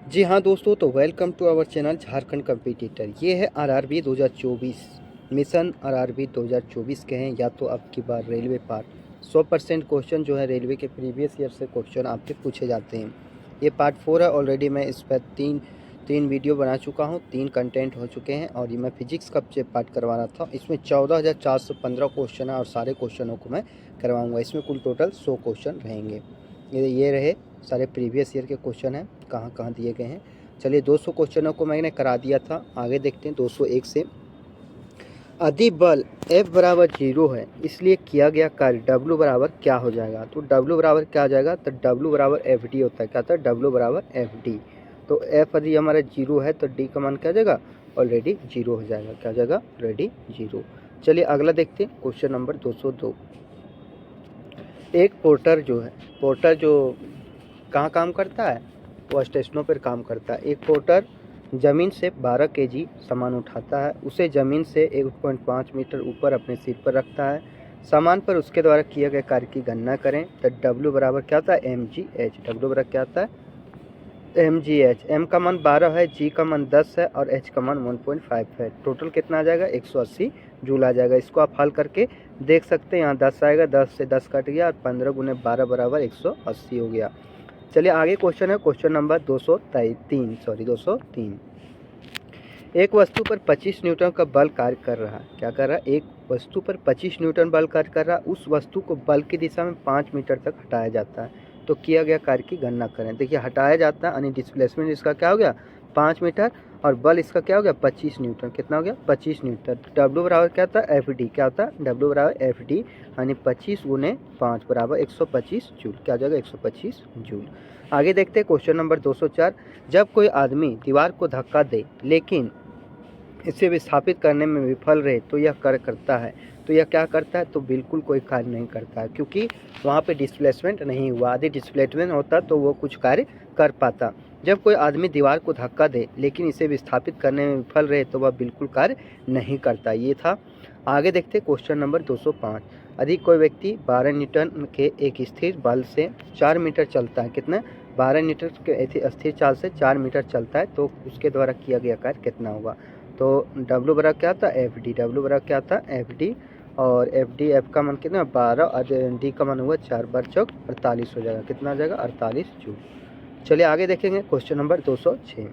जी हाँ दोस्तों, तो welcome to our channel Jharkhand competitor. ये है आरआरबी 2024 मिशन। आरआरबी 2024 के हैं या तो अब की बार रेलवे पार्ट 100% क्वेश्चन जो है रेलवे के प्रीवियस ईयर से क्वेश्चन आपके पूछे जाते हैं। ये पार्ट 4 है। ऑलरेडी मैं इस पर तीन वीडियो बना चुका हूँ, 3 कंटेंट हो चुके हैं। और ये मैं फिजिक्स का पार्ट करवाना था। इसमें 14,415 क्वेश्चन है और सारे क्वेश्चनों को मैं करवाऊँगा। इसमें कुल टोटल 100 क्वेश्चन रहेंगे। ये रहे सारे प्रीवियस ईयर के क्वेश्चन हैं, कहाँ कहाँ दिए गए हैं। चलिए 200 क्वेश्चनों को मैंने करा दिया था। आगे देखते हैं 201 से। अधि बल F बराबर 0 है, इसलिए किया गया कार्य W बराबर क्या हो जाएगा। तो W बराबर क्या हो जाएगा, तो W बराबर FD होता है। क्या होता है, W बराबर FD। तो F यदि हमारा 0 है तो D का मान क्या हो जाएगा, ऑलरेडी 0 हो जाएगा। क्या हो जाएगा, ऑलरेडी 0। चलिए अगला देखते हैं, क्वेश्चन नंबर 202। एक पोर्टर जो कहाँ काम करता है, वो स्टेशनों पर काम करता है। एक पोर्टर ज़मीन से 12 केजी सामान उठाता है, उसे ज़मीन से 1.5 मीटर ऊपर अपने सिर पर रखता है। सामान पर उसके द्वारा किए गए कार्य की गणना करें। तो W बराबर क्या होता है, mgh। W बराबर क्या होता है, mgh। m का मान 12 है, g का मान 10 है और h का मान 1.5 है। टोटल कितना आ जाएगा, 180 जूल आ जाएगा। इसको आप हल करके देख सकते हैं। यहाँ 10 आएगा, 10 से 10 कट गया और 15 गुने 12 बराबर 180 हो गया। चलिए आगे क्वेश्चन है, क्वेश्चन नंबर 203। एक वस्तु पर 25 न्यूटन का बल कार्य कर रहा है। क्या कर रहा है, एक वस्तु पर 25 न्यूटन बल कार्य कर रहा है। उस वस्तु को बल की दिशा में 5 मीटर तक हटाया जाता है। तो किया गया कार्य की गणना करें। देखिए हटाया जाता है यानी डिस्प्लेसमेंट इसका क्या हो गया, 5 मीटर, और बल इसका क्या हो गया, 25 न्यूटन। कितना हो गया, 25 न्यूटन। W बराबर क्या होता है, FD। क्या होता है, W बराबर FD यानी 25 गुने 5 बराबर 125 जूल। क्या हो जाएगा, 125 जूल। आगे देखते हैं क्वेश्चन नंबर 204। जब कोई आदमी दीवार को धक्का दे लेकिन इसे विस्थापित करने में विफल रहे तो यह कार्य करता है। तो यह क्या करता है, तो बिल्कुल कोई कार्य नहीं करता है, क्योंकि वहाँ पे डिस्प्लेसमेंट नहीं हुआ। यदि डिस्प्लेसमेंट होता तो वो कुछ कार्य कर पाता। जब कोई आदमी दीवार को धक्का दे लेकिन इसे विस्थापित करने में विफल रहे तो वह बिल्कुल कार्य नहीं करता। ये था। आगे देखते क्वेश्चन नंबर 205। यदि कोई व्यक्ति 12 न्यूटन के एक स्थिर बल से 4 मीटर चलता है, कितना, 12 न्यूटन के स्थिर चाल से 4 मीटर चलता है, तो उसके द्वारा किया गया कार्य कितना होगा। तो W बराबर क्या था, FD। W बराबर क्या था, FD। और FD, F का मान कितना, 12 और D का मान हुआ 4 बार चौक 48 हो जाएगा। कितना आ जाएगा, 48 जूल। चलिए आगे देखेंगे क्वेश्चन नंबर 206।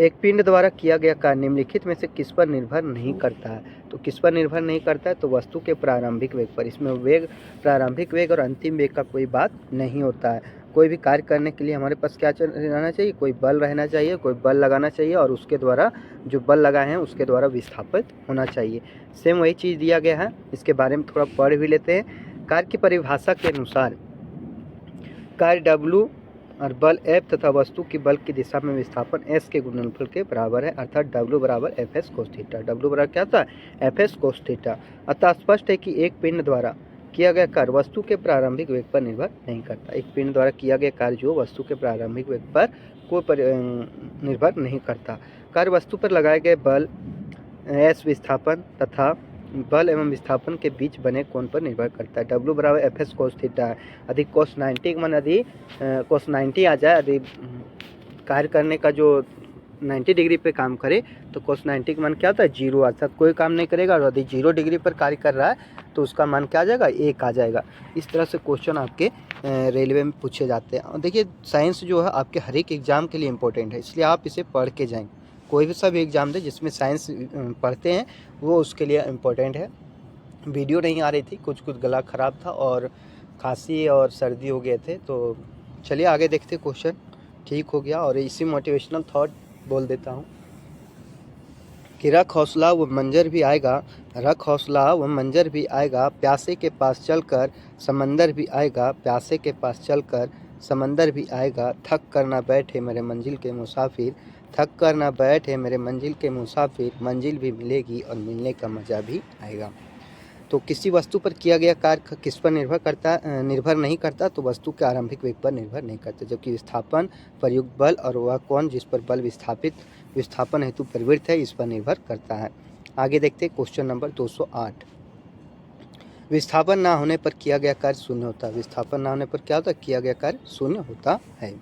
एक पिंड द्वारा किया गया कार्य निम्नलिखित में से किस पर निर्भर नहीं करता है। तो किस पर निर्भर नहीं करता है, तो वस्तु के प्रारंभिक वेग पर। इसमें वेग, प्रारंभिक वेग और अंतिम वेग का कोई बात नहीं होता है। कोई भी कार्य करने के लिए हमारे पास क्या रहना चाहिए, कोई बल रहना चाहिए, कोई बल लगाना चाहिए और उसके द्वारा जो बल लगाए हैं उसके द्वारा विस्थापित होना चाहिए। सेम वही चीज़ दिया गया है, इसके बारे में थोड़ा पढ़ भी लेते हैं। कार्य की परिभाषा के अनुसार कार्य W और बल F तथा वस्तु की बल की दिशा में विस्थापन S के गुणनफल के बराबर है, अर्थात W बराबर FS cos थीटा। W बराबर क्या था, FS cos थीटा। अतः स्पष्ट है कि एक पिंड द्वारा किया गया कार्य वस्तु के प्रारंभिक वेग पर निर्भर नहीं करता। एक पिंड द्वारा किया गया कार्य जो वस्तु के प्रारंभिक वेग पर कोई निर्भर नहीं करता। कार्य वस्तु पर लगाए गए बल S विस्थापन तथा बल एवं विस्थापन के बीच बने कोण पर निर्भर करता है। W बराबर FS cos थीटा है। यदि cos 90 का मान यदि cos 90 आ जाए, यदि कार्य करने का जो 90 डिग्री पे काम करे तो cos 90 का मान क्या होता है, 0, अर्थात कोई काम नहीं करेगा। और यदि 0 डिग्री पर कार्य कर रहा है तो उसका मान क्या आ जाएगा, 1 आ जाएगा। इस तरह से क्वेश्चन आपके रेलवे में पूछे जाते हैं। और देखिए साइंस जो है आपके हर एक एग्जाम के लिए इम्पोर्टेंट है, इसलिए आप इसे पढ़ के जाएँ। कोई भी सब एग्ज़ाम दे जिसमें साइंस पढ़ते हैं वो उसके लिए इम्पोर्टेंट है। वीडियो नहीं आ रही थी, कुछ गला ख़राब था और खांसी और सर्दी हो गए थे। तो चलिए आगे देखते क्वेश्चन। ठीक हो गया। और इसी मोटिवेशनल थॉट बोल देता हूँ कि रख हौसला वो मंजर भी आएगा, रख हौसला वो मंजर भी आएगा, प्यासे के पास चलकर समंदर भी आएगा, प्यासे के पास चलकर समंदर भी आएगा। थक कर ना बैठे मेरे मंजिल के मुसाफिर, थक कर ना बैठे मेरे मंजिल के मुसाफिर, मंजिल भी मिलेगी और मिलने का मज़ा भी आएगा। तो किसी वस्तु पर किया गया कार्य किस पर निर्भर नहीं करता, तो वस्तु के आरंभिक वेग पर निर्भर नहीं करता। जबकि विस्थापन, प्रयुक्त बल और वह कोण जिस पर बल विस्थापन हेतु प्रवृत्त है, इस पर निर्भर करता है। आगे देखते हैं क्वेश्चन नंबर 208। विस्थापन ना होने पर किया गया कार्य शून्य होता है। विस्थापन ना होने पर क्या होता है, किया गया कार्य शून्य होता है।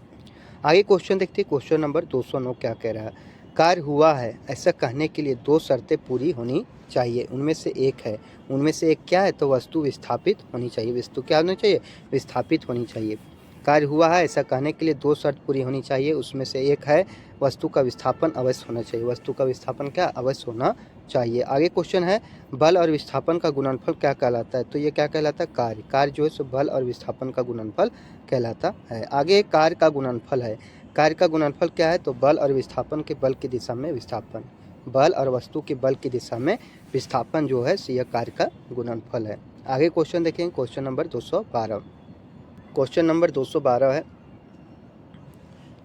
आगे क्वेश्चन देखते हैं, क्वेश्चन नंबर 209 क्या कह रहा है। कार्य हुआ है ऐसा कहने के लिए दो शर्तें पूरी होनी चाहिए, उनमें से एक है। उनमें से एक क्या है, तो वस्तु विस्थापित होनी चाहिए। वस्तु क्या होनी चाहिए, विस्थापित होनी चाहिए। कार्य हुआ है ऐसा कहने के लिए दो शर्त पूरी होनी चाहिए, उसमें से एक है वस्तु का विस्थापन अवश्य होना चाहिए। वस्तु का विस्थापन क्या अवश्य होना चाहिए। आगे क्वेश्चन है, बल और विस्थापन का गुणनफल क्या कहलाता है, तो ये क्या कहलाता है, कार्य। कार्य जो है सो बल और विस्थापन का गुणनफल कहलाता है। आगे कार्य का गुणनफल है। कार्य का गुणनफल क्या है, तो बल और विस्थापन के बल की दिशा में विस्थापन, बल और वस्तु के बल की दिशा में विस्थापन जो है यह कार्य का गुणनफल है। आगे क्वेश्चन देखेंगे, क्वेश्चन नंबर 212। क्वेश्चन नंबर 212 है,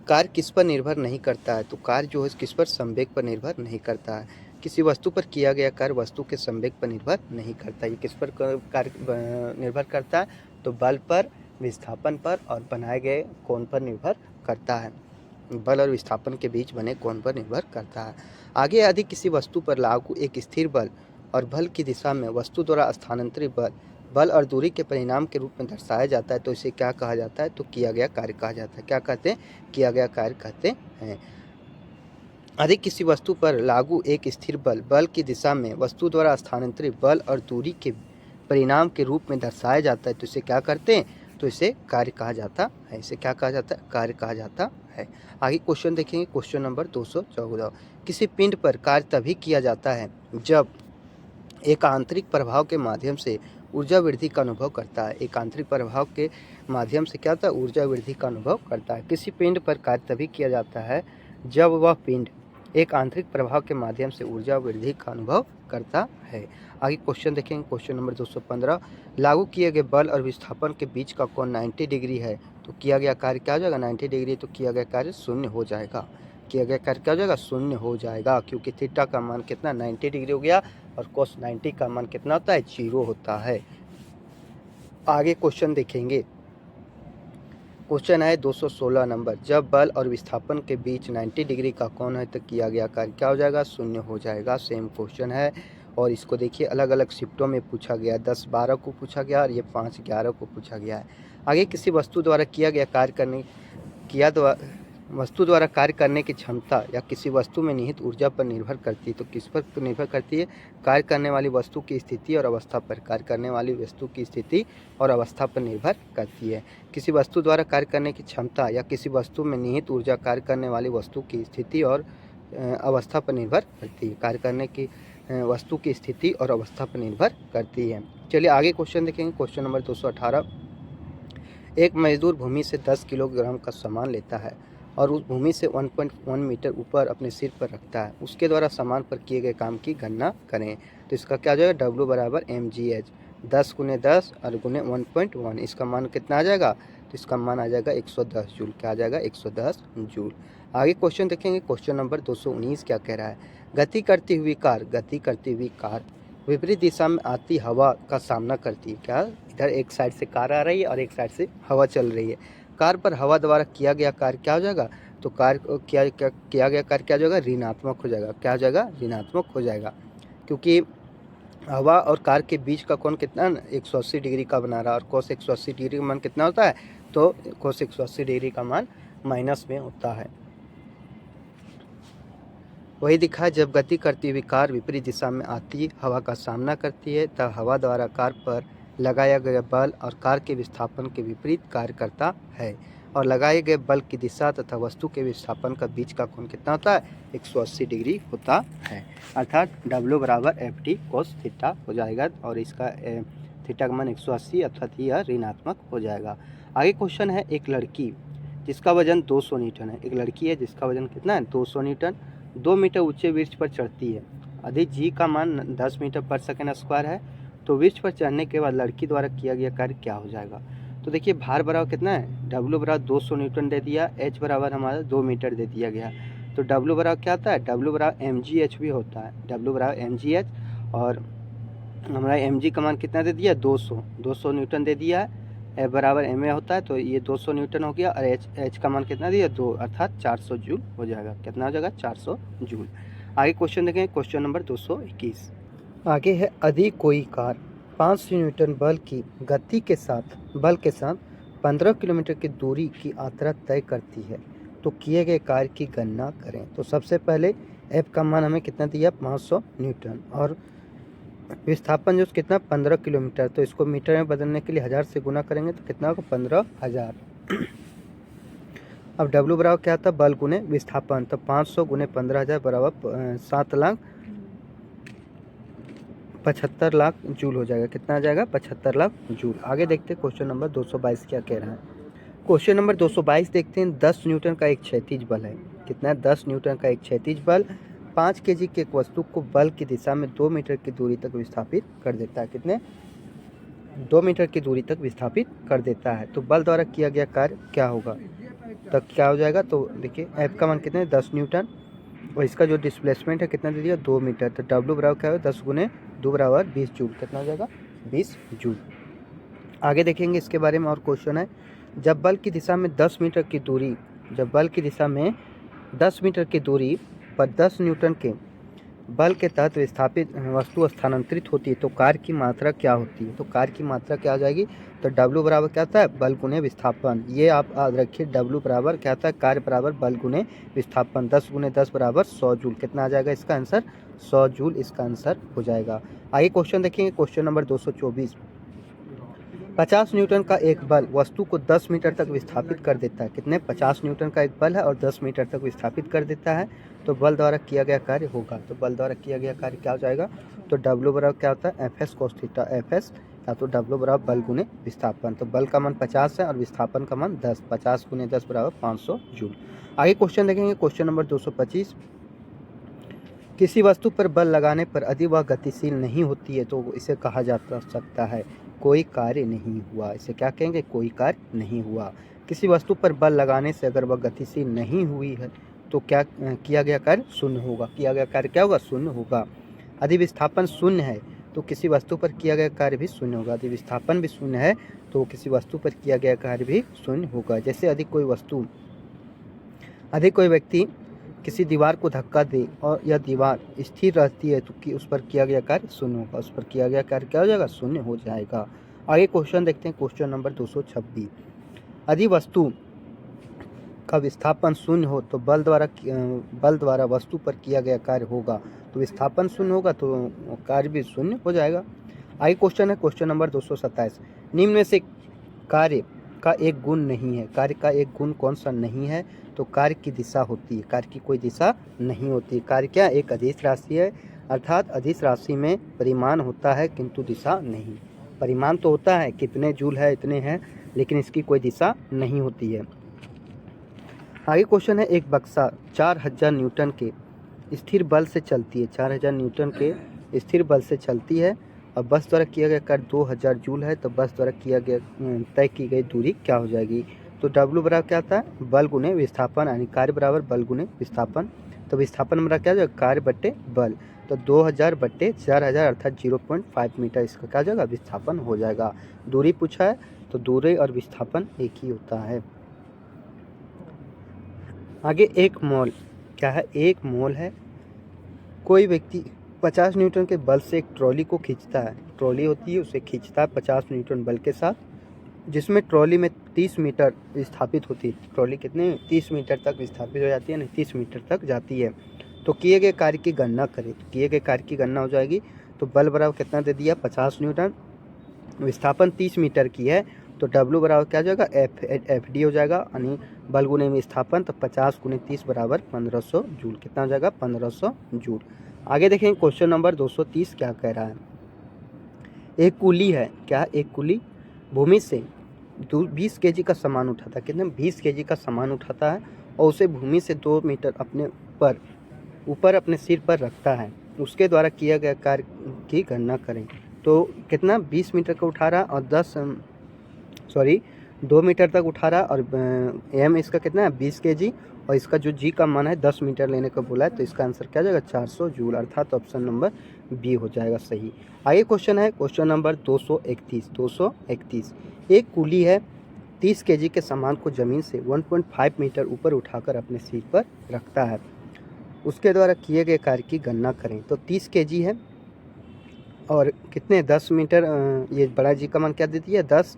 कार्य किस पर निर्भर नहीं करता है, तो कार्य जो है किस पर, संवेग पर निर्भर नहीं करता है। किसी वस्तु पर किया गया कार्य वस्तु के संवेग पर निर्भर नहीं करता। ये किस पर कार्य निर्भर करता है, तो बल पर, विस्थापन पर और बनाए गए कोण पर निर्भर करता है। बल और विस्थापन के बीच बने कोण पर निर्भर करता है। आगे यदि किसी वस्तु पर लागू एक स्थिर बल और बल की दिशा में वस्तु द्वारा स्थानांतरित बल, बल और दूरी के परिणाम के रूप में दर्शाया जाता है, तो इसे क्या कहा जाता है, तो किया गया कार्य कहा जाता है। क्या कहते हैं, किया गया कार्य कहते हैं। यदि किसी वस्तु पर लागू एक स्थिर बल, बल की दिशा में वस्तु द्वारा स्थानांतरित बल और दूरी के परिणाम के रूप में दर्शाया जाता है, तो इसे क्या करते हैं, तो इसे कार्य कहा जाता है। इसे क्या कहा जाता है, कार्य कहा जाता है। आगे क्वेश्चन देखेंगे, क्वेश्चन नंबर 214। किसी पिंड पर कार्य तभी किया जाता है जब एक आंतरिक प्रभाव के माध्यम से ऊर्जा वृद्धि का अनुभव करता है। एक आंतरिक प्रभाव के माध्यम से क्या होता है, ऊर्जा वृद्धि का अनुभव करता है। किसी पिंड पर कार्य तभी किया जाता है जब वह पिंड एक आंतरिक प्रभाव के माध्यम से ऊर्जा वृद्धि का अनुभव करता है। आगे क्वेश्चन देखेंगे, क्वेश्चन नंबर 215। लागू किए गए बल और विस्थापन के बीच का कोण 90 डिग्री है, तो किया गया कार्य क्या हो जाएगा, 90 डिग्री, तो किया गया कार्य शून्य हो जाएगा। किया गया कार्य क्या हो जाएगा, शून्य हो जाएगा, क्योंकि थीटा का मान कितना 90 डिग्री हो गया और कोस 90 का मान कितना होता है, 0 होता है। आगे क्वेश्चन देखेंगे, क्वेश्चन है 216 नंबर। जब बल और विस्थापन के बीच 90 डिग्री का कोण है तो किया गया कार्य क्या हो जाएगा, शून्य हो जाएगा। सेम क्वेश्चन है और इसको देखिए अलग अलग शिफ्टों में पूछा गया है। 10-12 को पूछा गया और ये 5-11 को पूछा गया है। आगे किसी वस्तु द्वारा किया गया कार्य करने वस्तु द्वारा कार्य करने की क्षमता या किसी वस्तु में निहित ऊर्जा पर निर्भर करती है, तो किस पर निर्भर करती है, कार्य करने वाली वस्तु की स्थिति और अवस्था पर। कार्य करने वाली वस्तु की स्थिति और अवस्था पर निर्भर करती है। किसी वस्तु द्वारा कार्य करने की क्षमता या किसी वस्तु में निहित ऊर्जा कार्य करने वाली वस्तु की स्थिति और अवस्था पर निर्भर करती है। कार्य करने की वस्तु की स्थिति और अवस्था पर निर्भर करती है। चलिए आगे क्वेश्चन देखेंगे, क्वेश्चन नंबर 218। एक मजदूर भूमि से 10 किलोग्राम का सामान लेता है और उस भूमि से 1.1 मीटर ऊपर अपने सिर पर रखता है। उसके द्वारा सामान पर किए गए काम की गणना करें, तो इसका क्या आ जाएगा, W बराबर mgh, 10 गुने 10 और गुने 1.1, इसका मान कितना आ जाएगा, तो इसका मान आ जाएगा 110 जूल। क्या आ जाएगा, 110 जूल। आगे क्वेश्चन देखेंगे, क्वेश्चन नंबर 219 क्या कह रहा है। गति करती हुई कार विपरीत दिशा में आती हवा का सामना करती है। क्या, इधर एक साइड से कार आ रही है और एक साइड से हवा चल रही है। कार पर हवा द्वारा किया गया कार्य क्या हो जाएगा, तो कार्य किया गया कार्य क्या हो जाएगा, ऋणात्मक हो जाएगा। क्या हो जाएगा, ऋणात्मक हो जाएगा, क्योंकि हवा और कार के बीच का कोण कितना है, 180 डिग्री का बना रहा है और कोस 180 डिग्री का मान कितना होता है, तो कोस 180 डिग्री का मान माइनस में होता है। वही दिखा है, जब गति करती हुई कार विपरीत दिशा में आती हवा का सामना करती है तब हवा द्वारा कार पर लगाया गया बल और कार के विस्थापन के विपरीत कार्य करता है और लगाए गए बल की दिशा तथा वस्तु के विस्थापन का बीच का कोण कितना होता है, 180 डिग्री होता है। अर्थात W बराबर FT कोस थीटा हो जाएगा और इसका थीटा का मान 180 अर्थात यह ऋणात्मक हो जाएगा। आगे क्वेश्चन है, एक लड़की जिसका वजन 200 न्यूटन है। एक लड़की है जिसका वजन कितना है, 200 न्यूटन, 2 मीटर ऊंचे वृक्ष पर चढ़ती है। यदि जी का मान 10 मीटर पर सेकेंड स्क्वायर है तो वृक्ष पर चढ़ने के बाद लड़की द्वारा किया गया कार्य क्या हो जाएगा। तो देखिए भार बराबर कितना है, W बराबर 200 न्यूटन दे दिया, H बराबर हमारा 2 मीटर दे दिया गया, तो W बराबर क्या आता है, W बराबर mgh भी होता है। W बराबर mgh और हमारा mg का मान कितना दे दिया, 200 न्यूटन दे दिया है। F बराबर ma होता है, तो ये 200 न्यूटन हो गया और H का मान कितना दिया, 2 अर्थात 400 जूल हो जाएगा। कितना हो जाएगा, 400 जूल। आगे क्वेश्चन देखें, क्वेश्चन नंबर 221। आगे है, यदि कोई कार 500 न्यूटन बल के साथ 15 किलोमीटर की दूरी की यात्रा तय करती है तो किए गए कार्य की गणना करें। तो सबसे पहले F का मान हमें कितना दिया 500 न्यूटन और विस्थापन जो कितना 15 किलोमीटर, तो इसको मीटर में बदलने के लिए 1000 से गुना करेंगे तो कितना होगा 15,000। अब W बराबर क्या था बल गुने विस्थापन, तो 500 गुने 15,000 बराबर 7,75,00,000 जूल हो जाएगा। कितना आ जाएगा 75,00,000 जूल। आगे देखते हैं क्वेश्चन नंबर 222 क्या कह रहा है। क्वेश्चन नंबर 222 देखते हैं। 10 न्यूटन का एक क्षैतिज बल है। कितना है 10 न्यूटन का एक क्षैतिज बल 5 केजी के एक वस्तु को बल की दिशा में 2 मीटर की दूरी तक विस्थापित कर देता है। कितने 2 मीटर की दूरी तक विस्थापित कर देता है। तो बल द्वारा किया गया कार्य क्या होगा, तब क्या हो जाएगा। तो देखिए F का मान कितने 10 न्यूटन और इसका जो डिस्प्लेसमेंट है कितना दे दिया 2 मीटर, तो W बराबर क्या होगा 10 गुने 2 बराबर 20 जूल। कितना हो जाएगा 20 जूल। आगे देखेंगे इसके बारे में और क्वेश्चन है। जब बल की दिशा में 10 मीटर की दूरी पर 10 न्यूटन के बल के तहत विस्थापित वस्तु स्थानांतरित होती है तो कार्य की मात्रा क्या होती है। तो कार्य की मात्रा क्या आ जाएगी, तो W बराबर क्या होता है बल गुने विस्थापन। ये आप याद रखिए W बराबर क्या होता है कार्य बराबर बल गुने विस्थापन। 10 गुने 10 बराबर 100 जूल। कितना आ जाएगा इसका आंसर 100 जूल इसका आंसर हो जाएगा। आगे क्वेश्चन देखेंगे क्वेश्चन नंबर 224। 50 न्यूटन का एक बल वस्तु को 10 मीटर तक विस्थापित कर देता है। कितने 50 न्यूटन का एक बल है और 10 मीटर तक विस्थापित कर देता है तो बल द्वारा किया गया कार्य होगा। तो बल द्वारा किया गया कार्य क्या हो जाएगा, तो W बराबर क्या होता है Fs cos थीटा Fs, या तो W बराबर बल गुने विस्थापन। तो बल का मान 50 है और विस्थापन का मान 10, 50 गुने 10 बराबर 500 जूल। आगे क्वेश्चन देखेंगे क्वेश्चन नंबर 225। किसी वस्तु पर बल लगाने पर यदि वह गतिशील नहीं होती है तो इसे कहा जा सकता है कोई कार्य नहीं हुआ। इसे क्या कहेंगे, कोई कार्य नहीं हुआ। किसी वस्तु पर बल लगाने से अगर वह गतिशील नहीं हुई है तो क्या किया गया कार्य शून्य होगा। किया गया कार्य क्या होगा, शून्य होगा। यदि विस्थापन शून्य है तो किसी वस्तु पर किया गया कार्य भी शून्य होगा। यदि विस्थापन भी शून्य है तो किसी वस्तु पर किया गया कार्य भी शून्य होगा। जैसे यदि कोई व्यक्ति किसी दीवार को धक्का दे और यह दीवार स्थिर रहती है तो कि उस पर किया गया कार्य शून्य होगा। उस पर किया गया कार्य क्या हो जाएगा, शून्य हो जाएगा। आगे क्वेश्चन देखते हैं क्वेश्चन नंबर 226। यदि वस्तु का विस्थापन शून्य हो तो बल द्वारा वस्तु पर किया गया कार्य होगा। तो विस्थापन शून्य होगा तो कार्य भी शून्य हो जाएगा। आगे क्वेश्चन है क्वेश्चन नंबर 227। निम्न में से कार्य का एक गुण नहीं है। कार्य का एक गुण कौन सा नहीं है, तो कार्य की दिशा होती है। कार्य की कोई दिशा नहीं होती। कार्य क्या एक अदिश राशि है, अर्थात अदिश राशि में परिमाण होता है किंतु दिशा नहीं। परिमाण तो होता है कितने जूल है इतने हैं, लेकिन इसकी कोई दिशा नहीं होती है। आगे क्वेश्चन है एक बक्सा 4000 न्यूटन के स्थिर बल से चलती है। 4000 न्यूटन के स्थिर बल से चलती है और बस द्वारा किया गया कार्य 2000 जूल है। तो बस द्वारा किया गया तय की गई दूरी क्या हो जाएगी, तो W बराबर क्या आता है बल गुने विस्थापन, यानी कार्य बराबर बल गुने विस्थापन। तो विस्थापन बराबर क्या हो जाएगा कार्य बट्टे बल, तो 2000 बट्टे 4000 अर्थात 0.5 मीटर इसका क्या हो जाएगा विस्थापन हो जाएगा। दूरी पूछा है तो दूरी और विस्थापन एक ही होता है। आगे एक मोल क्या है, एक मोल है। कोई व्यक्ति 50 न्यूटन के बल से एक ट्रॉली को खींचता है। ट्रॉली होती है उसे खींचता है 50 न्यूटन बल के साथ, जिसमें ट्रॉली में 30 मीटर विस्थापित होती है। ट्रॉली कितने 30 मीटर तक विस्थापित हो जाती है, नहीं 30 मीटर तक जाती है। तो किए गए कार्य की गणना करें, तो किए गए कार्य की गणना हो जाएगी। तो बल बराबर कितना दे दिया 50 न्यूटन, विस्थापन 30 मीटर की है तो W बराबर क्या हो जाएगा FD हो जाएगा, यानी बल गुने विस्थापन। तो 50 गुने 30 बराबर 1500 जूल। कितना हो जाएगा 1500 जूल। आगे देखेंगे क्वेश्चन नंबर 230 क्या कह रहा है। एक कुली है, क्या एक कुली भूमि से 20 केजी का सामान उठाता है। कितने 20 केजी का सामान उठाता है और उसे भूमि से 2 मीटर अपने ऊपर अपने सिर पर रखता है। उसके द्वारा किया गया कार्य की गणना करें। तो कितना 20 मीटर का उठा रहा और 2 मीटर तक उठा रहा और M इसका कितना है 20 केजी और इसका जो G का मान है 10 मीटर लेने का बोला है। तो इसका आंसर क्या हो जाएगा 400 जूल, अर्थात ऑप्शन नंबर बी हो जाएगा सही। आगे क्वेश्चन है क्वेश्चन नंबर 231। एक कुली है 30 केजी के सामान को ज़मीन से 1.5 मीटर ऊपर उठाकर अपने सिर पर रखता है। उसके द्वारा किए गए कार्य की गणना करें। तो 30 केजी है और कितने 10 मीटर, ये बड़ा जी का मान क्या दे दिया 10,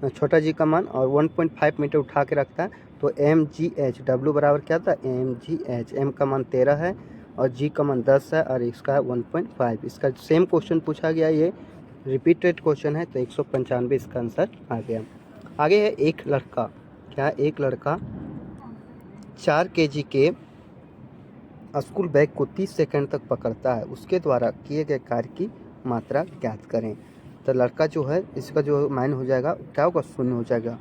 छोटा जी का मान, और 1.5 मीटर उठा के रखता है। तो mgh, W बराबर क्या था mgh, m का मान 13 है और g का मान 10 है और इसका है 1.5। इसका सेम क्वेश्चन पूछा गया, ये रिपीटेड क्वेश्चन है, तो 195 इसका आंसर आ गया। आगे है एक लड़का, क्या एक लड़का 4 kg के स्कूल बैग को 30 सेकंड तक पकड़ता है, उसके द्वारा किए गए कार्य की मात्रा ज्ञात करें। तो लड़का जो है, इसका जो मान हो जाएगा क्या होगा, शून्य हो जाएगा।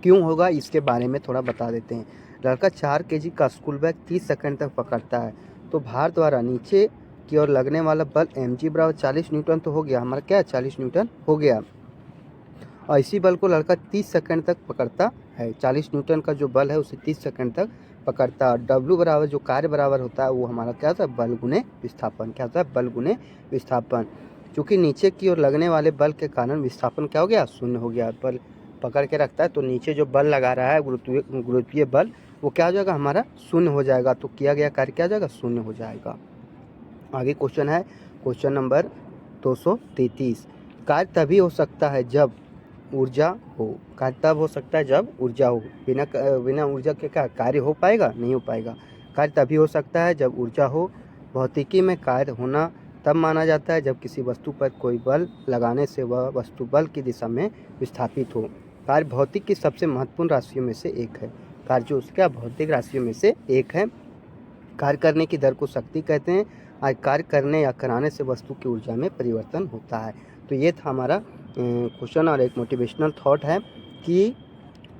क्यों होगा इसके बारे में थोड़ा बता देते हैं। लड़का 4 kg का स्कूल बैग 30 सेकंड तक पकड़ता है, तो भार द्वारा नीचे की ओर लगने वाला बल mg बराबर 40 न्यूटन तो हो गया, हमारा क्या है 40 न्यूटन हो गया। और इसी बल को लड़का 30 सेकंड तक पकड़ता है, 40 न्यूटन का जो बल है उसे 30 सेकंड तक पकड़ता है। W बराबर जो कार्य बराबर होता है वो हमारा क्या होता है, बल गुने विस्थापन। क्या होता है, बल गुने विस्थापन। चूँकि नीचे की ओर लगने वाले बल के कारण विस्थापन क्या हो गया, शून्य हो गया। बल पकड़ के रखता है तो नीचे जो बल लगा रहा है गुरुत्वीय बल, वो क्या हो जाएगा, हमारा शून्य हो जाएगा। तो किया गया कार्य क्या हो जाएगा, शून्य हो जाएगा। आगे क्वेश्चन है क्वेश्चन नंबर 233। कार्य तभी हो सकता है जब ऊर्जा हो। कार्य तब हो सकता है जब ऊर्जा हो, बिना ऊर्जा के क्या कार्य हो पाएगा, नहीं हो पाएगा। कार्य तभी हो सकता है जब ऊर्जा हो। भौतिकी में कार्य होना तब माना जाता है जब किसी वस्तु पर कोई बल लगाने से वह वस्तु बल की दिशा में विस्थापित हो। कार्य भौतिक की सबसे महत्वपूर्ण राशियों में से एक है। कार्य जो उसका भौतिक राशियों में से एक है। कार्य करने की दर को शक्ति कहते हैं। आज कार्य करने या कराने से वस्तु की ऊर्जा में परिवर्तन होता है। तो ये था हमारा क्वेश्चन और एक मोटिवेशनल थॉट है कि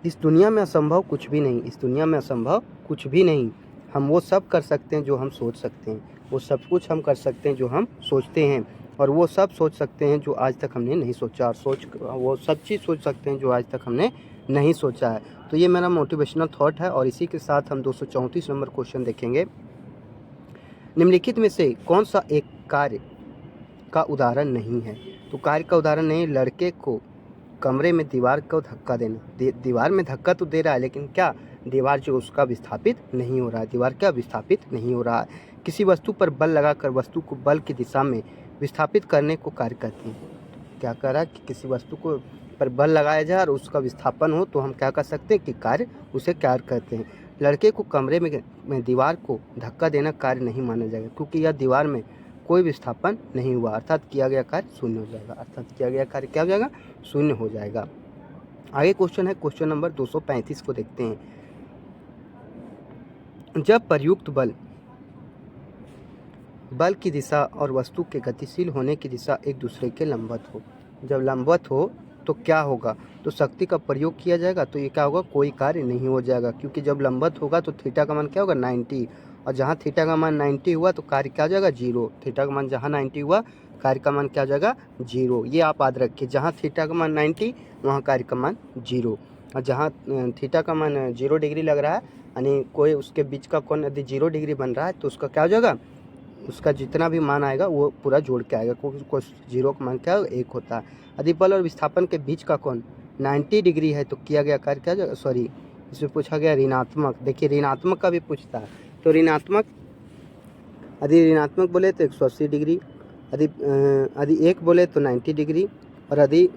इस दुनिया में असंभव कुछ भी नहीं, इस दुनिया में असंभव कुछ भी नहीं। हम वो सब कर सकते हैं जो हम सोच सकते हैं, वो सब कुछ हम कर सकते हैं जो हम सोचते हैं, और वो सब सोच सकते हैं जो आज तक हमने नहीं सोचा, और वो सब चीज़ सोच सकते हैं जो आज तक हमने नहीं सोचा है। तो ये मेरा मोटिवेशनल थॉट है। और इसी के साथ हम 234 नंबर क्वेश्चन देखेंगे। निम्नलिखित में से कौन सा एक कार्य का उदाहरण नहीं है। तो कार्य का उदाहरण नहीं, लड़के को कमरे में दीवार को धक्का देना। दीवार में धक्का तो दे रहा है, लेकिन क्या दीवार जो उसका विस्थापित नहीं हो रहा है, दीवार क्या विस्थापित नहीं हो रहा है। किसी वस्तु पर बल लगाकर वस्तु को बल की दिशा में विस्थापित करने को कार्य कहते हैं। क्या कह रहा है कि किसी वस्तु को पर बल लगाया जाए और उसका विस्थापन हो तो हम क्या कर सकते हैं कि कार्य, उसे कार्य कहते हैं। लड़के को कमरे में दीवार को धक्का देना कार्य नहीं माना जाएगा, क्योंकि यह दीवार में कोई विस्थापन नहीं हुआ, अर्थात किया गया कार्य शून्य हो जाएगा। अर्थात किया गया कार्य क्या हो जाएगा, शून्य हो जाएगा। आगे क्वेश्चन है क्वेश्चन नंबर 235 को देखते हैं। जब प्रयुक्त बल की दिशा और वस्तु के गतिशील होने की दिशा एक दूसरे के लंबवत हो। जब लंबवत हो तो क्या होगा, तो शक्ति का प्रयोग किया जाएगा, तो ये क्या होगा, कोई कार्य नहीं हो जाएगा। क्योंकि जब लंबवत होगा तो थीटा का मान क्या होगा 90, और जहाँ थीटा का मान 90 हुआ तो कार्य क्या हो जाएगा, जीरो। थीटा का मान जहाँ 90 हुआ कार्य का मान क्या हो जाएगा, जीरो। ये आप याद रखिए, जहाँ थीटा का मान 90 वहाँ कार्य का मान जीरो, और जहाँ थीटा का मान 0 डिग्री लग रहा है, यानी कोई उसके बीच का कोण यदि 0 डिग्री बन रहा है तो उसका क्या हो जाएगा, उसका जितना भी मान आएगा वो पूरा जोड़ के आएगा, क्योंकि जीरो का मान क्या एक होता है। यदि बल और विस्थापन के बीच का कोण 90 डिग्री है तो किया गया कार्य क्या जाएगा, सॉरी इसमें पूछा गया ऋणात्मक। देखिए ऋणात्मक का भी पूछता है, तो ऋणात्मक यदि ऋणात्मक बोले तो 180 डिग्री, यदि एक बोले तो 90 डिग्री, और यदि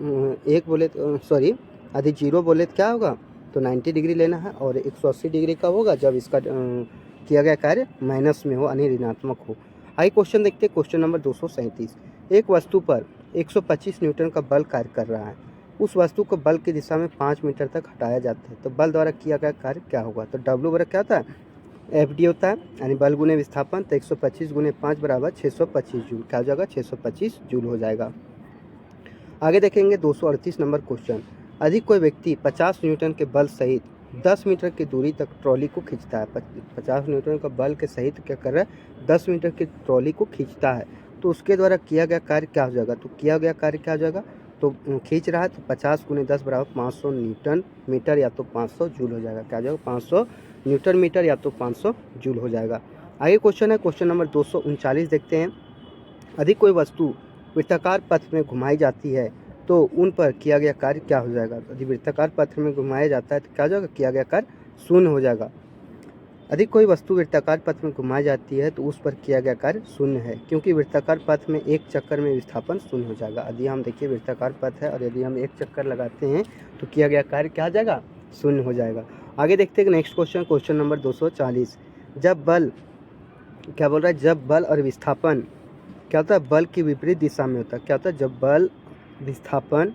एक बोले तो सॉरी यदि जीरो बोले तो क्या होगा, तो 90 डिग्री लेना है, और 180 डिग्री का होगा जब इसका किया गया कार्य माइनस में हो, यानी ऋणात्मक हो। आइए क्वेश्चन देखते हैं क्वेश्चन नंबर 237। एक वस्तु पर 125 न्यूटन का बल कार्य कर रहा है, उस वस्तु को बल की दिशा में 5 मीटर तक हटाया जाता है, तो बल द्वारा किया गया कार्य क्या होगा। तो W बराबर क्या होता है, FD होता है, यानी बल गुने विस्थापन। तो 125 गुने 5 बराबर 625 जूल, क्या हो जाएगा 625 जूल हो जाएगा। आगे देखेंगे 238 नंबर क्वेश्चन। यदि कोई व्यक्ति 50 न्यूटन के बल सहित 10 मीटर की दूरी तक ट्रॉली को खींचता है, 50 न्यूटन का बल के सहित क्या कर रहा है, 10 मीटर की ट्रॉली को खींचता है, तो उसके द्वारा किया गया कार्य क्या हो जाएगा। तो किया गया कार्य क्या हो जाएगा, तो खींच रहा है तो 50 गुने 10 बराबर 500 न्यूटन मीटर या तो 500 जूल हो जाएगा। क्या हो जाएगा, 500 न्यूटन मीटर या तो 500 जूल हो जाएगा। आगे क्वेश्चन है क्वेश्चन नंबर 239 देखते हैं। यदि कोई वस्तु वृत्ताकार पथ में घुमाई जाती है तो उन पर किया गया कार्य क्या हो जाएगा। यदि वृत्ताकार पथ में घुमाया जाता है तो क्या हो जाएगा, किया गया कार्य शून्य हो जाएगा। यदि कोई वस्तु वृत्ताकार पथ में घुमाई जाती है तो उस पर किया गया कार्य शून्य है, क्योंकि वृत्ताकार पथ में एक चक्कर में विस्थापन शून्य हो जाएगा। यदि हम देखिए वृत्ताकार पथ है और यदि हम एक चक्कर लगाते हैं तो किया गया कार्य क्या हो जाएगा, शून्य हो जाएगा। आगे देखते हैं नेक्स्ट क्वेश्चन, क्वेश्चन नंबर 240। जब बल क्या बोल रहा है, जब बल और विस्थापन क्या होता है, बल की विपरीत दिशा में होता है। क्या होता है, जब बल विस्थापन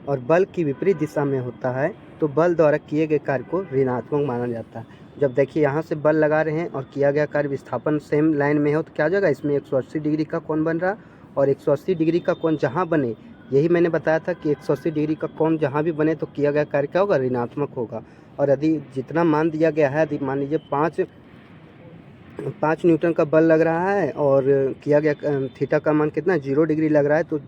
और बल की विपरीत दिशा में होता है तो बल द्वारा किए गए कार्य को ऋणात्मक माना जाता है। जब देखिए यहाँ से बल लगा रहे हैं और किया गया कार्य विस्थापन सेम लाइन में हो तो क्या हो जाएगा, इसमें 180 डिग्री का कोण बन रहा, और 180 डिग्री का कोण जहाँ बने, यही मैंने बताया था कि 180 डिग्री का कोण जहाँ भी बने तो किया गया कार्य क्या होगा, ऋणात्मक होगा। और यदि जितना मान दिया गया है, यदि मान लीजिए 5 न्यूटन का बल लग रहा है और किया गया थीटा का मान कितना 0 डिग्री लग रहा है, तो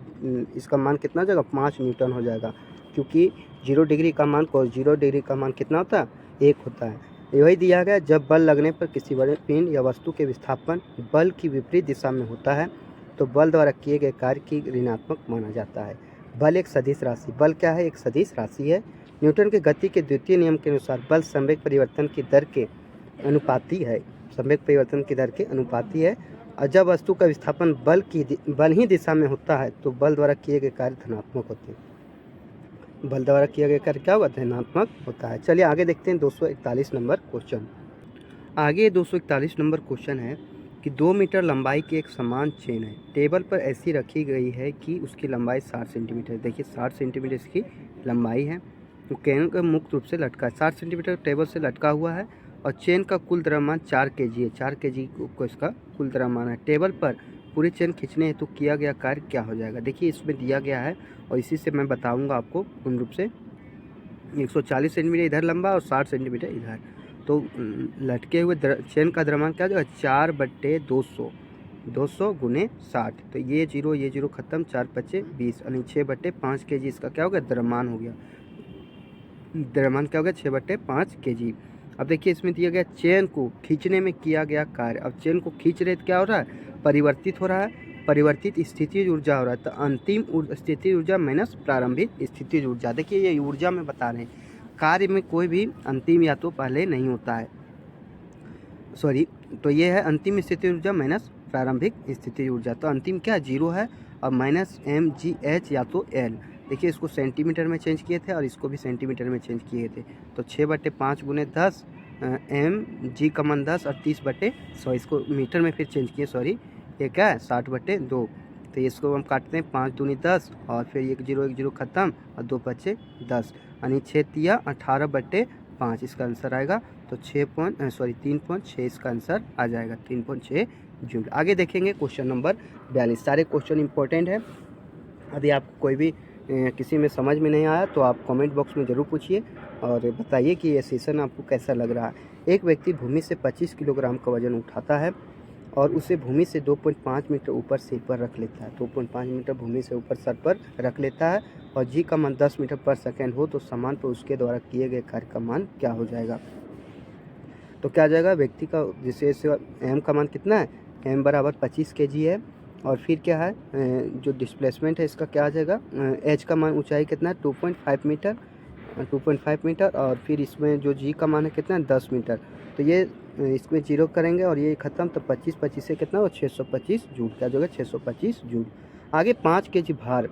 इसका मान कितना हो जाएगा, 5 न्यूटन हो जाएगा, क्योंकि 0 डिग्री का मान 0 डिग्री का मान कितना होता है, 1 होता है। वही दिया गया, जब बल लगने पर किसी बड़े पिंड या वस्तु के विस्थापन बल की विपरीत दिशा में होता है तो बल द्वारा किए गए कार्य की ऋणात्मक माना जाता है। बल एक सदिश राशि, बल क्या है, एक सदिश राशि है। न्यूटन के गति के द्वितीय नियम के अनुसार बल संवेग परिवर्तन की दर के अनुपाती है, संवेग परिवर्तन की दर के अनुपाती है। और जब वस्तु का विस्थापन बल ही दिशा में होता है तो बल द्वारा किए गए कार्य धनात्मक होते हैं। बल द्वारा किया गया कार्य क्या होगा, धनात्मक होता है। चलिए आगे देखते हैं 241 नंबर क्वेश्चन। आगे 241 नंबर क्वेश्चन है कि 2 मीटर लंबाई की एक समान चेन है, टेबल पर ऐसी रखी गई है कि उसकी लंबाई 60 सेंटीमीटर। देखिए 60 सेंटीमीटर इसकी लंबाई है, तो चेन का मुक्त रूप से लटका है, 60 सेंटीमीटर टेबल से लटका हुआ है और चेन का कुल द्रव्यमान 4 kg है, 4 kg को इसका कुल द्रव्यमान है। टेबल पर पूरी चेन खींचने हेतु तो किया गया कार्य क्या हो जाएगा। देखिए इसमें दिया गया है और इसी से मैं बताऊंगा आपको पूर्ण रूप से। 140 सेंटीमीटर इधर लंबा और 60 सेंटीमीटर इधर, तो लटके हुए चेन का द्रव्यमान क्या हो जाएगा, 4/200, 200 गुने 60, तो ये जीरो खत्म, 4×5 = 20 यानी 6/5 kg इसका क्या हो गया, द्रव्यमान हो गया। द्रव्यमान क्या हो गया, 6/5 kg। अब देखिए इसमें दिया गया चेन को खींचने में किया गया कार्य। अब चेन को खींच रहे तो क्या हो रहा है, परिवर्तित हो रहा है, परिवर्तित स्थितिज ऊर्जा हो रहा है, तो अंतिम स्थितिज ऊर्जा माइनस प्रारंभिक स्थितिज ऊर्जा। देखिए ये ऊर्जा में बता रहे हैं, कार्य में कोई भी अंतिम या तो पहले नहीं होता है, सॉरी, तो ये है अंतिम स्थितिज ऊर्जा माइनस प्रारंभिक स्थितिज ऊर्जा। तो अंतिम क्या 0 है और माइनस mgh या तो l। देखिए इसको सेंटीमीटर में चेंज किए थे और इसको भी सेंटीमीटर में चेंज किए थे, तो 6/5 गुने 10 mg का मान 10 और 30/100 इसको मीटर में फिर चेंज किए, सॉरी ये क्या है 60/2। तो इसको हम काटते हैं, 5 दूनी 10 और फिर 1 0 खत्म और 2×5 = 10 यानी 6×3 = 18/5 इसका आंसर आएगा। तो 3.6 इसका आंसर आ जाएगा, 3.6 जूल। आगे देखेंगे क्वेश्चन नंबर 42। सारे क्वेश्चन इंपॉर्टेंट है, यदि आपको कोई भी किसी में समझ में नहीं आया तो आप कमेंट बॉक्स में ज़रूर पूछिए और बताइए कि ये सेशन आपको कैसा लग रहा है। एक व्यक्ति भूमि से 25 किलोग्राम का वजन उठाता है और उसे भूमि से 2.5 मीटर ऊपर सिर पर रख लेता है। 2.5 मीटर भूमि से ऊपर सर पर रख लेता है और जी का मान 10 मीटर पर सेकेंड हो तो समान पर उसके द्वारा किए गए कार्य का मान क्या हो जाएगा। तो क्या आ जाएगा, व्यक्ति का जैसे एम का मान कितना है, एम बराबर 25 kg है, और फिर क्या है जो डिस्प्लेसमेंट है इसका क्या आ जाएगा, एच का मान ऊंचाई कितना है 2.5 मीटर, 2.5 मीटर, और फिर इसमें जो जी का मान है कितना है 10 मीटर। तो ये इसमें 0 करेंगे और ये ख़त्म, तो 25 से कितना हो 625 जूल, क्या जो है 625 जूल। आगे 5 kg भार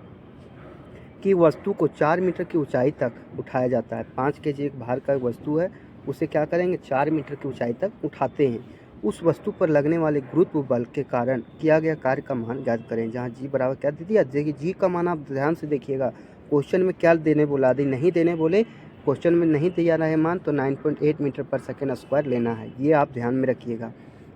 की वस्तु को 4 मीटर की ऊंचाई तक उठाया जाता है। 5 kg एक भार का वस्तु है, उसे क्या करेंगे 4 मीटर की ऊंचाई तक उठाते हैं। उस वस्तु पर लगने वाले गुरुत्व बल के कारण किया गया कार्य का मान ज्ञात करें। जहाँ जी बराबर क्या दे दिया, देखिए जी का मान आप ध्यान से देखिएगा, क्वेश्चन में क्या देने बोला, यदि नहीं देने बोले क्वेश्चन में नहीं दिया रहे मान तो 9.8 मीटर पर सेकेंड स्क्वायर लेना है, ये आप ध्यान में रखिएगा।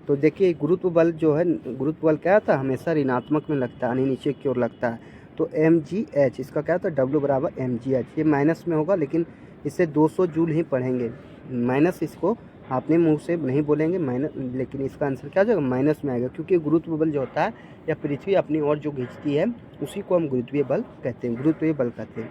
तो देखिए गुरुत्व बल जो है, गुरुत्व बल क्या था, हमेशा ऋणात्मक में लगता है, यानी नीचे की ओर लगता है। तो mgh इसका क्या होता है, W बराबर mgh, ये माइनस में होगा लेकिन इससे 200 जूल ही पढ़ेंगे, माइनस इसको आपने मुंह से नहीं बोलेंगे माइनस, लेकिन इसका आंसर क्या हो जाएगा, माइनस में आएगा, क्योंकि गुरुत्व बल जो होता है या पृथ्वी अपनी ओर जो खींचती है उसी को हम गुरुत्वीय बल कहते हैं, गुरुत्वीय बल कहते हैं।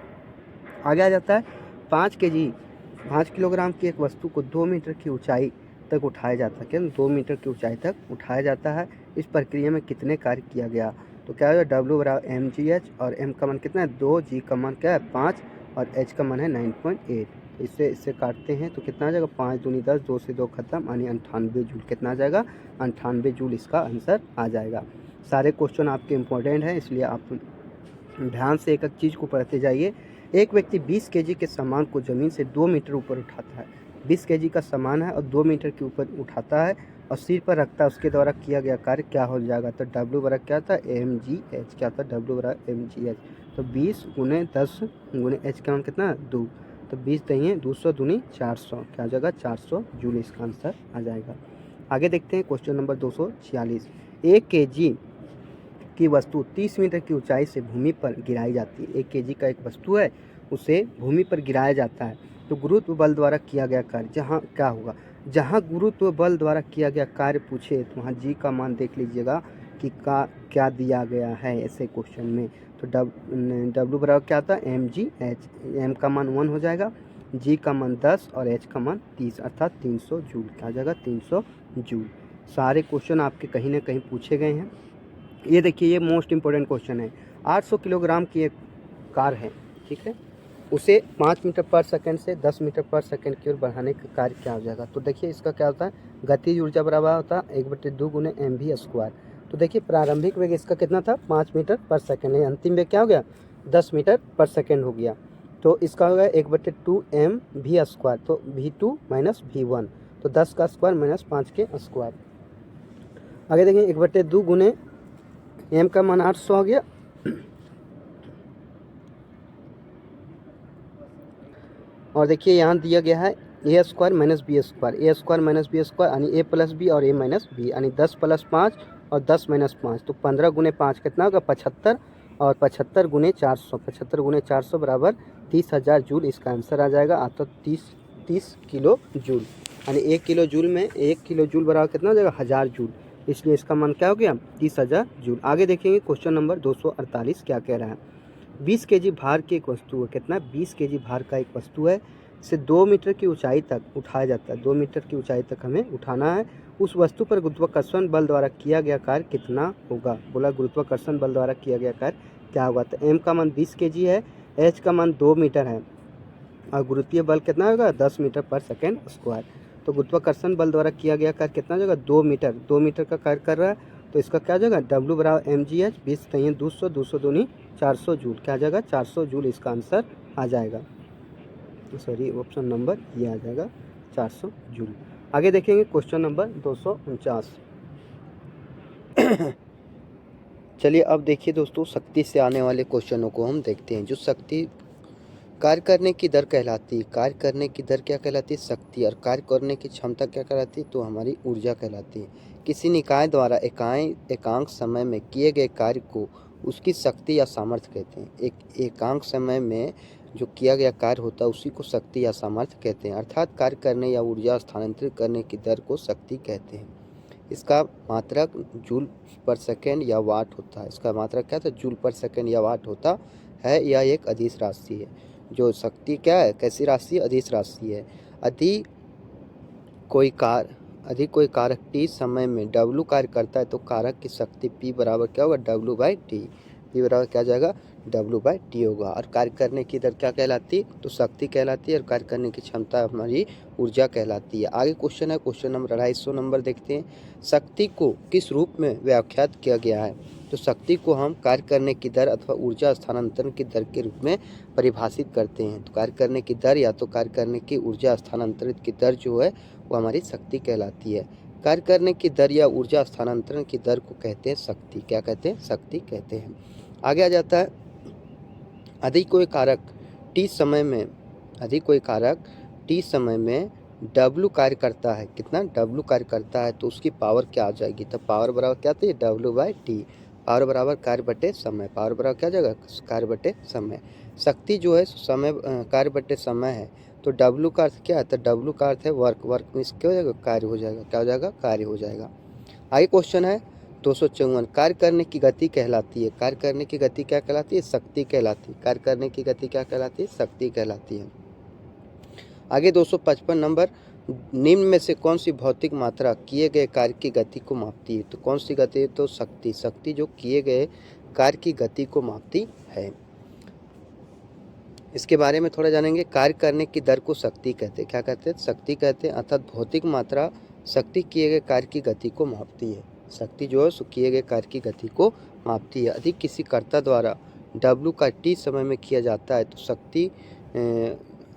आगे आ जाता है 5 किलोग्राम की एक वस्तु को 2 मीटर की ऊंचाई तक उठाया जाता है। क्या 2 मीटर की ऊंचाई तक उठाया जाता है, इस प्रक्रिया में कितने कार्य किया गया। तो क्या है W बराबर mgh और m का मान कितना है 2, g का मान क्या है 5 और h का मान है 9.8। इससे काटते हैं तो कितना आ जाएगा, 5 दूनी 10, 2 से 2 खत्म, यानी 98 जूल। कितना आ जाएगा, 98 जूल इसका आंसर आ जाएगा। सारे क्वेश्चन आपके इम्पोर्टेंट हैं, इसलिए आप ध्यान से एक एक चीज़ को पढ़ते जाइए। एक व्यक्ति 20 kg के सामान को ज़मीन से 2 मीटर ऊपर उठाता है, 20 केजी का सामान है और 2 मीटर के ऊपर उठाता है और सिर पर रखता है, उसके द्वारा किया गया कार्य क्या हो जाएगा? तो W बराबर क्या था? mgh। क्या था? W बराबर mgh। तो 20 गुने 10 गुने h का मान कितना? 2। तो 20 दही 200 दूनी 400, क्या हो जाएगा? 400 जूल इसका आंसर आ जाएगा। आगे देखते हैं क्वेश्चन नंबर 246। 1 केजी की वस्तु 30 मीटर की ऊंचाई से भूमि पर गिराई जाती है। 1 केजी का एक वस्तु है, उसे भूमि पर गिराया जाता है, तो गुरुत्व बल द्वारा किया गया कार्य जहाँ क्या होगा? जहाँ गुरुत्व बल द्वारा किया गया कार्य पूछे तो वहाँ जी का मान देख लीजिएगा कि क्या दिया गया है ऐसे क्वेश्चन में। तो डब्ल्यू बराबर क्या था? mgh। m का मान 1 हो जाएगा, g का मान 10 और h का मान 30 अर्थात 300 जूल। क्या हो जाएगा? 300 जूल। सारे क्वेश्चन आपके कहीं ना कहीं पूछे गए हैं। ये देखिए, ये मोस्ट इम्पोर्टेंट क्वेश्चन है। 800 किलोग्राम की एक कार है, ठीक है, उसे 5 मीटर पर सेकंड से 10 मीटर पर सेकंड की ओर बढ़ाने का कार्य क्या हो जाएगा? तो देखिए इसका क्या होता है? गतिज ऊर्जा बराबर होता है 1/2 गुने mv²। तो देखिए प्रारंभिक वेग इसका कितना था? 5 मीटर पर सेकंड है, अंतिम वेग क्या हो गया? 10 मीटर पर सेकंड हो गया। तो इसका हो गया 1/2 mv²। तो v2 माइनस v1, तो 10 का स्क्वायर माइनस 5 के स्क्वायर। आगे देखें 1/2 गुने m का मान 800 हो गया, और देखिए यहाँ दिया गया है a² minus b², a² minus b² यानी a प्लस बी और a माइनस बी, यानी 10 प्लस 5 और 10 माइनस 5, तो 15 गुने 5 कितना होगा? 75, और 75 गुने 400, 75 गुने 400 बराबर 30,000 जूल इसका आंसर आ जाएगा। आता 30 किलो जूल, यानी 1 किलो जूल में 1 किलो जूल बराबर कितना हो जाएगा? 1000 जूल, इसलिए इसका मान क्या हो गया? 30,000 जूल। आगे देखेंगे क्वेश्चन नंबर 248 क्या कह रहा है। 20 केजी भार की एक वस्तु है, कितना? 20 केजी भार का एक वस्तु है, इसे 2 मीटर की ऊंचाई तक उठाया जाता है। 2 मीटर की ऊंचाई तक हमें उठाना है। उस वस्तु पर गुरुत्वाकर्षण बल द्वारा किया गया कार्य कितना होगा? बोला गुरुत्वाकर्षण बल द्वारा किया गया कार्य क्या होगा? तो m का मान 20 केजी है, h का मान 2 मीटर है, और गुरुत्वीय बल कितना होगा? 10 मीटर पर सेकेंड स्क्वायर। तो गुरुत्वाकर्षण बल द्वारा किया गया कार्य कितना हो जाएगा? 2 मीटर, 2 मीटर का कार्य कर रहा है, तो इसका क्या हो जाएगा? W बराबर mgh। 20 तय 200, 200 दूनी 400 जूल, क्या आ जाएगा? 400 जूल इसका आंसर आ जाएगा। सॉरी, ऑप्शन नंबर ये आ जाएगा 400 जूल। आगे देखेंगे क्वेश्चन नंबर 249। चलिए अब देखिए दोस्तों, शक्ति से आने वाले क्वेश्चनों को हम देखते हैं। जो शक्ति कार्य करने की दर कहलाती है, कार्य करने की दर क्या कहलाती है? शक्ति। और कार्य करने की क्षमता क्या कहलाती है? तो हमारी ऊर्जा कहलाती है। किसी निकाय द्वारा एकांक समय में किए गए कार्य को उसकी शक्ति या सामर्थ्य कहते हैं। एक एकांक समय में जो किया गया कार्य होता है उसी को शक्ति या सामर्थ्य कहते हैं। अर्थात कार्य करने या ऊर्जा स्थानांतरित करने की दर को शक्ति कहते हैं। इसका मात्रक जूल पर सेकेंड या वाट होता है। इसका मात्रक क्या था? जूल पर सेकेंड या वाट होता है। यह एक अदिश राशि है। जो शक्ति क्या है? कैसी राशि? अदिश राशि है। अधिक कोई कारक टी समय में W कार्य करता है तो कारक की शक्ति P बराबर क्या होगा? W/T। P बराबर क्या जाएगा? W/T होगा। और कार्य करने की दर क्या कहलाती है? तो शक्ति कहलाती है। और कार्य करने की क्षमता हमारी ऊर्जा कहलाती है। आगे क्वेश्चन है, क्वेश्चन नंबर 250 नंबर देखते हैं। शक्ति को किस रूप में व्याख्यात किया गया है? तो शक्ति को हम कार्य करने की दर अथवा ऊर्जा स्थानांतरण की दर के रूप में परिभाषित करते हैं। तो कार्य करने की दर या तो कार्य करने की ऊर्जा स्थानांतरित की दर जो है वो हमारी शक्ति कहलाती है। कार्य करने की दर या ऊर्जा स्थानांतरण की दर को कहते हैं शक्ति। क्या कहते हैं? शक्ति कहते हैं। आगे आ जाता है, यदि कोई कारक टी समय में W कार्य करता है, कितना W कार्य करता है, तो उसकी पावर क्या आ जाएगी? तो पावर बराबर क्या थी? W/T। पावर बराबर कार्य बटे समय। पावर बराबर क्या जाएगा? कार्य बटे समय। शक्ति जो है समय कार्य बटे समय है, तो W का अर्थ क्या है? तो W का अर्थ है वर्क। वर्क में क्या हो जाएगा? कार्य हो जाएगा। क्या हो जाएगा? कार्य हो जाएगा। आगे क्वेश्चन है 254। कार्य करने की गति कहलाती है। कार्य करने की गति क्या कहलाती है? शक्ति कहलाती है। कार्य करने की गति क्या कहलाती है? शक्ति कहलाती है। आगे 255 नंबर, निम्न में से कौन सी भौतिक मात्रा किए गए कार्य की गति को मापती है? तो कौन सी गति? तो शक्ति। शक्ति जो किए गए कार्य की गति को मापती है। इसके बारे में थोड़ा जानेंगे। कार्य करने की दर को शक्ति कहते हैं। क्या कहते हैं? शक्ति कहते हैं। अर्थात भौतिक मात्रा शक्ति किए गए कार्य की गति को मापती है। शक्ति जो है किए गए कार्य की गति को मापती है। यदि किसी कर्ता द्वारा W का T समय में किया जाता है तो शक्ति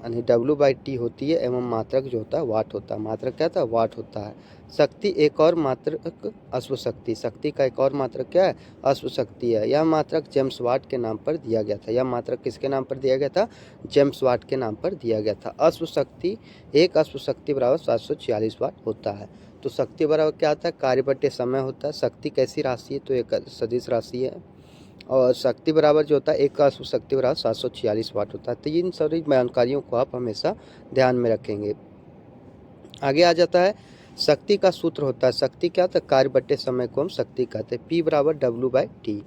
यानी W/T होती है एवं मात्रक जो होता है वाट होता है। मात्रक क्या था? वाट होता है। शक्ति एक और मात्रक अश्व शक्ति, शक्ति का एक और मात्रक क्या है? अश्व शक्ति है। यह मात्रक जेम्स वाट के नाम पर दिया गया था। यह मात्रक किसके नाम पर दिया गया था? जेम्स वाट के नाम पर दिया गया था। अश्व शक्ति, एक अश्व शक्ति बराबर 746 वाट होता है। तो शक्ति बराबर क्या होता है? कार्य बटे समय होता है। शक्ति कैसी राशि है? तो एक सदिश राशि है। और शक्ति बराबर जो होता है, एक का अश्व शक्ति बराबर 746 वाट होता है। तो इन सभी जानकारियों को आप हमेशा ध्यान में रखेंगे। आगे आ जाता है शक्ति का सूत्र होता है। शक्ति क्या होता है? कार्य बटे समय को हम शक्ति कहते हैं। P बराबर W/T।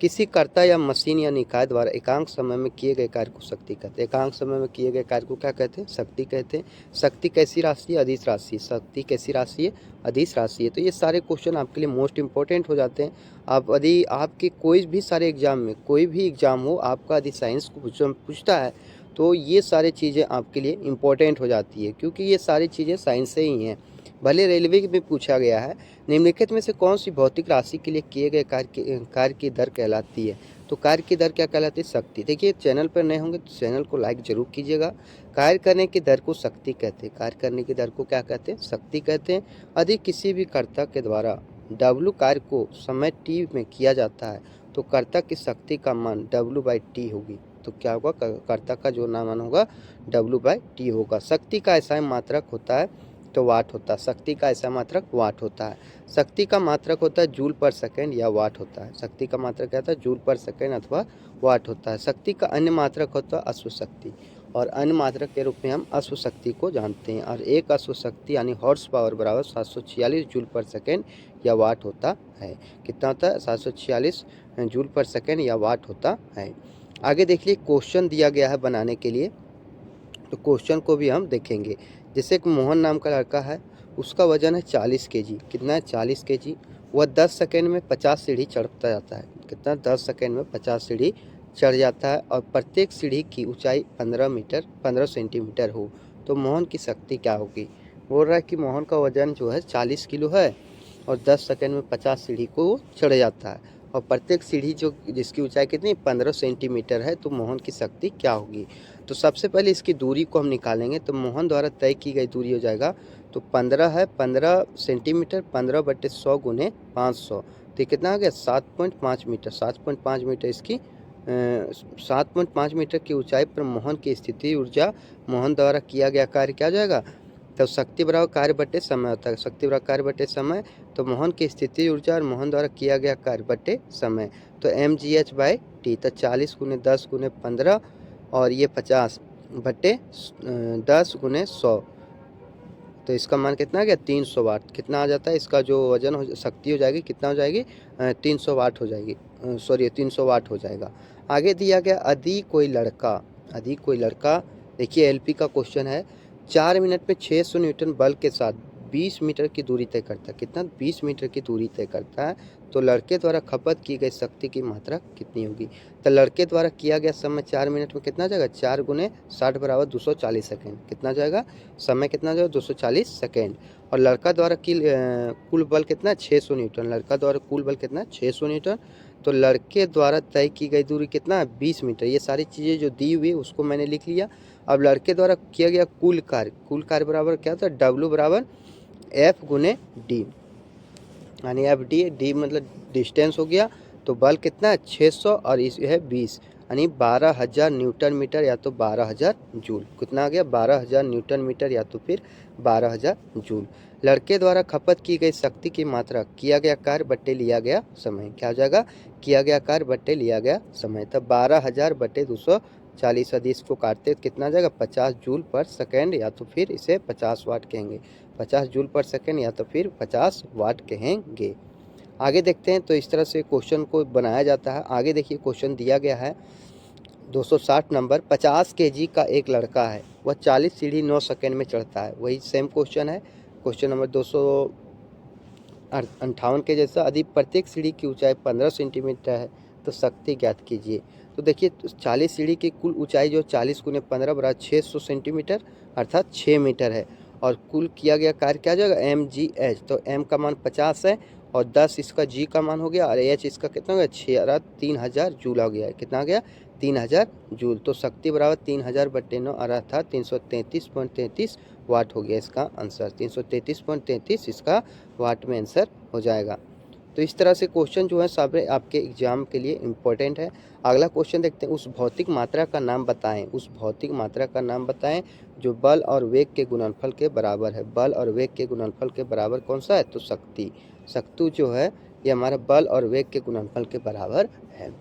किसी कर्ता या मशीन या निकाय द्वारा एकांक समय में किए गए कार्य को शक्ति कहते हैं। एकांक समय में किए गए कार्य को क्या कहते हैं? शक्ति कहते हैं। शक्ति कैसी राशि है? अदिश राशि। शक्ति कैसी राशि है? अदिश राशि है। तो ये सारे क्वेश्चन आपके लिए मोस्ट इंपॉर्टेंट हो जाते हैं। आप यदि आपके कोई भी सारे एग्जाम में, कोई भी एग्जाम हो, आपका यदि साइंस को पूछता है तो ये सारी चीज़ें आपके लिए इम्पोर्टेंट हो जाती है, क्योंकि ये सारी चीज़ें साइंस से ही हैं। भले रेलवे में पूछा गया है, निम्नलिखित में से कौन सी भौतिक राशि के लिए किए गए कार्य की दर कहलाती है? तो कार्य की दर क्या कहलाती है? शक्ति। देखिए, चैनल पर नए होंगे तो चैनल को लाइक जरूर कीजिएगा। कार्य करने की दर को शक्ति कहते हैं। कार्य करने की दर को क्या कहते हैं? शक्ति कहते हैं। यदि किसी भी कर्ता के द्वारा W कार्य को समय T में किया जाता है तो कर्ता की शक्ति का मान W/T होगी। तो क्या होगा? कर्ता का जो मान होगा W/T होगा। शक्ति का ऐसा मात्रक होता है तो वाट होता है। शक्ति का ऐसा मात्रक वाट होता है। शक्ति का मात्रक होता है जूल पर सेकेंड या वाट होता है। शक्ति का मात्रक क्या होता है? जूल पर सेकेंड अथवा वाट होता है। शक्ति का अन्य मात्रक होता है अश्व शक्ति, और अन्य मात्रक के रूप में हम अश्व शक्ति को जानते हैं। और एक अश्व शक्ति यानी हॉर्स पावर बराबर 746 जूल पर सेकेंड या वाट होता है। कितना होता है? 746 जूल पर सेकेंड या वाट होता है। आगे देखिए, क्वेश्चन दिया गया है बनाने के लिए, तो क्वेश्चन को भी हम देखेंगे। जैसे एक मोहन नाम का लड़का है, उसका वजन है 40 kg। कितना है? 40 kg। वह 10 सेकेंड में 50 सीढ़ी चढ़ता जाता है। कितना? 10 सेकेंड में 50 सीढ़ी चढ़ जाता है, और प्रत्येक सीढ़ी की ऊंचाई 15 सेंटीमीटर हो तो मोहन की शक्ति क्या होगी? बोल रहा है कि मोहन का वजन जो है 40 किलो है और 10 सेकेंड में 50 सीढ़ी को चढ़ जाता है, और प्रत्येक सीढ़ी जो जिसकी ऊंचाई कितनी? 15 सेंटीमीटर है, तो मोहन की शक्ति क्या होगी? तो सबसे पहले इसकी दूरी को हम निकालेंगे। तो मोहन द्वारा तय की गई दूरी हो जाएगा, तो 15 है, 15 सेंटीमीटर, 15/100 गुने 500, तो कितना आ गया? 7.5 मीटर। 7.5 मीटर इसकी 7.5 मीटर की ऊंचाई पर मोहन की स्थिति ऊर्जा, मोहन द्वारा किया गया कार्य क्या हो जाएगा? तो शक्ति बराबर कार्य बटे समय होता है। शक्ति बराबर कार्य बटे समय, तो मोहन की स्थिति ऊर्जा और मोहन द्वारा किया गया कार्य बटे समय, तो mgh/t। तो 40 गुने 10 गुने 15 और ये 50 बटे 10 गुने 100, तो इसका मान कितना आ गया? 300 वाट। कितना आ जाता है? इसका जो वजन हो, शक्ति हो जाएगी, कितना हो जाएगी? 300 वाट हो जाएगी। सॉरी, 300 वाट हो जाएगा। आगे दिया गया, यदि कोई लड़का, देखिए एलपी का क्वेश्चन है, 4 मिनट में 600 न्यूटन बल के साथ 20 मीटर की दूरी तय करता है। कितना? 20 मीटर की दूरी तय करता है, तो लड़के द्वारा खपत की गई शक्ति की मात्रा कितनी होगी? तो लड़के द्वारा किया गया समय 4 मिनट में कितना जाएगा? 4 गुने 60 बराबर 240 सेकेंड। कितना जाएगा? समय कितना जाएगा? 240 सेकेंड। और लड़का द्वारा कुल बल कितना? 600 न्यूटन। लड़का द्वारा कुल बल कितना? 600 न्यूटन। तो लड़के द्वारा तय की गई दूरी कितना है? 20 मीटर। ये सारी चीज़ें जो दी हुई है उसको मैंने लिख लिया। अब लड़के द्वारा किया गया कुल कार्य बराबर क्या होता है? W बराबर F गुने D, यानी डी मतलब डिस्टेंस हो गया, तो बल कितना है? 600 और इस है 20, यानी 12,000 न्यूटन मीटर या तो 12,000 जूल। कितना आ गया? 12,000 न्यूटन मीटर या तो फिर 12,000 जूल। लड़के द्वारा खपत की गई शक्ति की मात्रा, किया गया कार्य बट्टे लिया गया समय, क्या हो जाएगा? किया गया कार्य बट्टे लिया गया समय। तब 12,000 बट्टे 240, यदि इसको काटते कितना जाएगा? 50 जूल पर सेकेंड, या तो फिर इसे 50 वाट कहेंगे। 50 जूल पर सेकेंड या तो फिर 50 वाट कहेंगे। आगे देखते हैं, तो इस तरह से क्वेश्चन को बनाया जाता है। आगे देखिए, क्वेश्चन दिया गया है 260 नंबर, 50 kg का एक लड़का है, वह 40 सीढ़ी 9 सेकेंड में चढ़ता है। वही सेम क्वेश्चन है, क्वेश्चन नंबर 258 के जैसा। यदि प्रत्येक सीढ़ी की ऊंचाई 15 सेंटीमीटर है तो शक्ति ज्ञात कीजिए। तो देखिए, 40 सीढ़ी की कुल ऊंचाई जो 40 गुने 15 बराबर 600 सेंटीमीटर अर्थात 6 मीटर है, और कुल किया गया कार्य क्या जाएगा? mgh। तो m का मान 50 है और 10 इसका g का मान हो गया, और h इसका कितना हो गया? 3000 जूल हो गया है। कितना आ गया? 3000 जूल। तो शक्ति बराबर 3000 बट्टे 9 अर्थात 333.33 वाट हो गया इसका आंसर। 333.33 इसका वाट में आंसर हो जाएगा। तो इस तरह से क्वेश्चन जो है सारे आपके एग्जाम के लिए इम्पोर्टेंट है। अगला क्वेश्चन देखते हैं, उस भौतिक मात्रा का नाम बताएं। उस भौतिक मात्रा का नाम बताएं जो बल और वेग के गुणनफल के बराबर है। बल और वेग के गुणनफल के बराबर कौन सा है? तो शक्ति। शक्ति जो है ये हमारा बल और वेग के गुणनफल के बराबर है।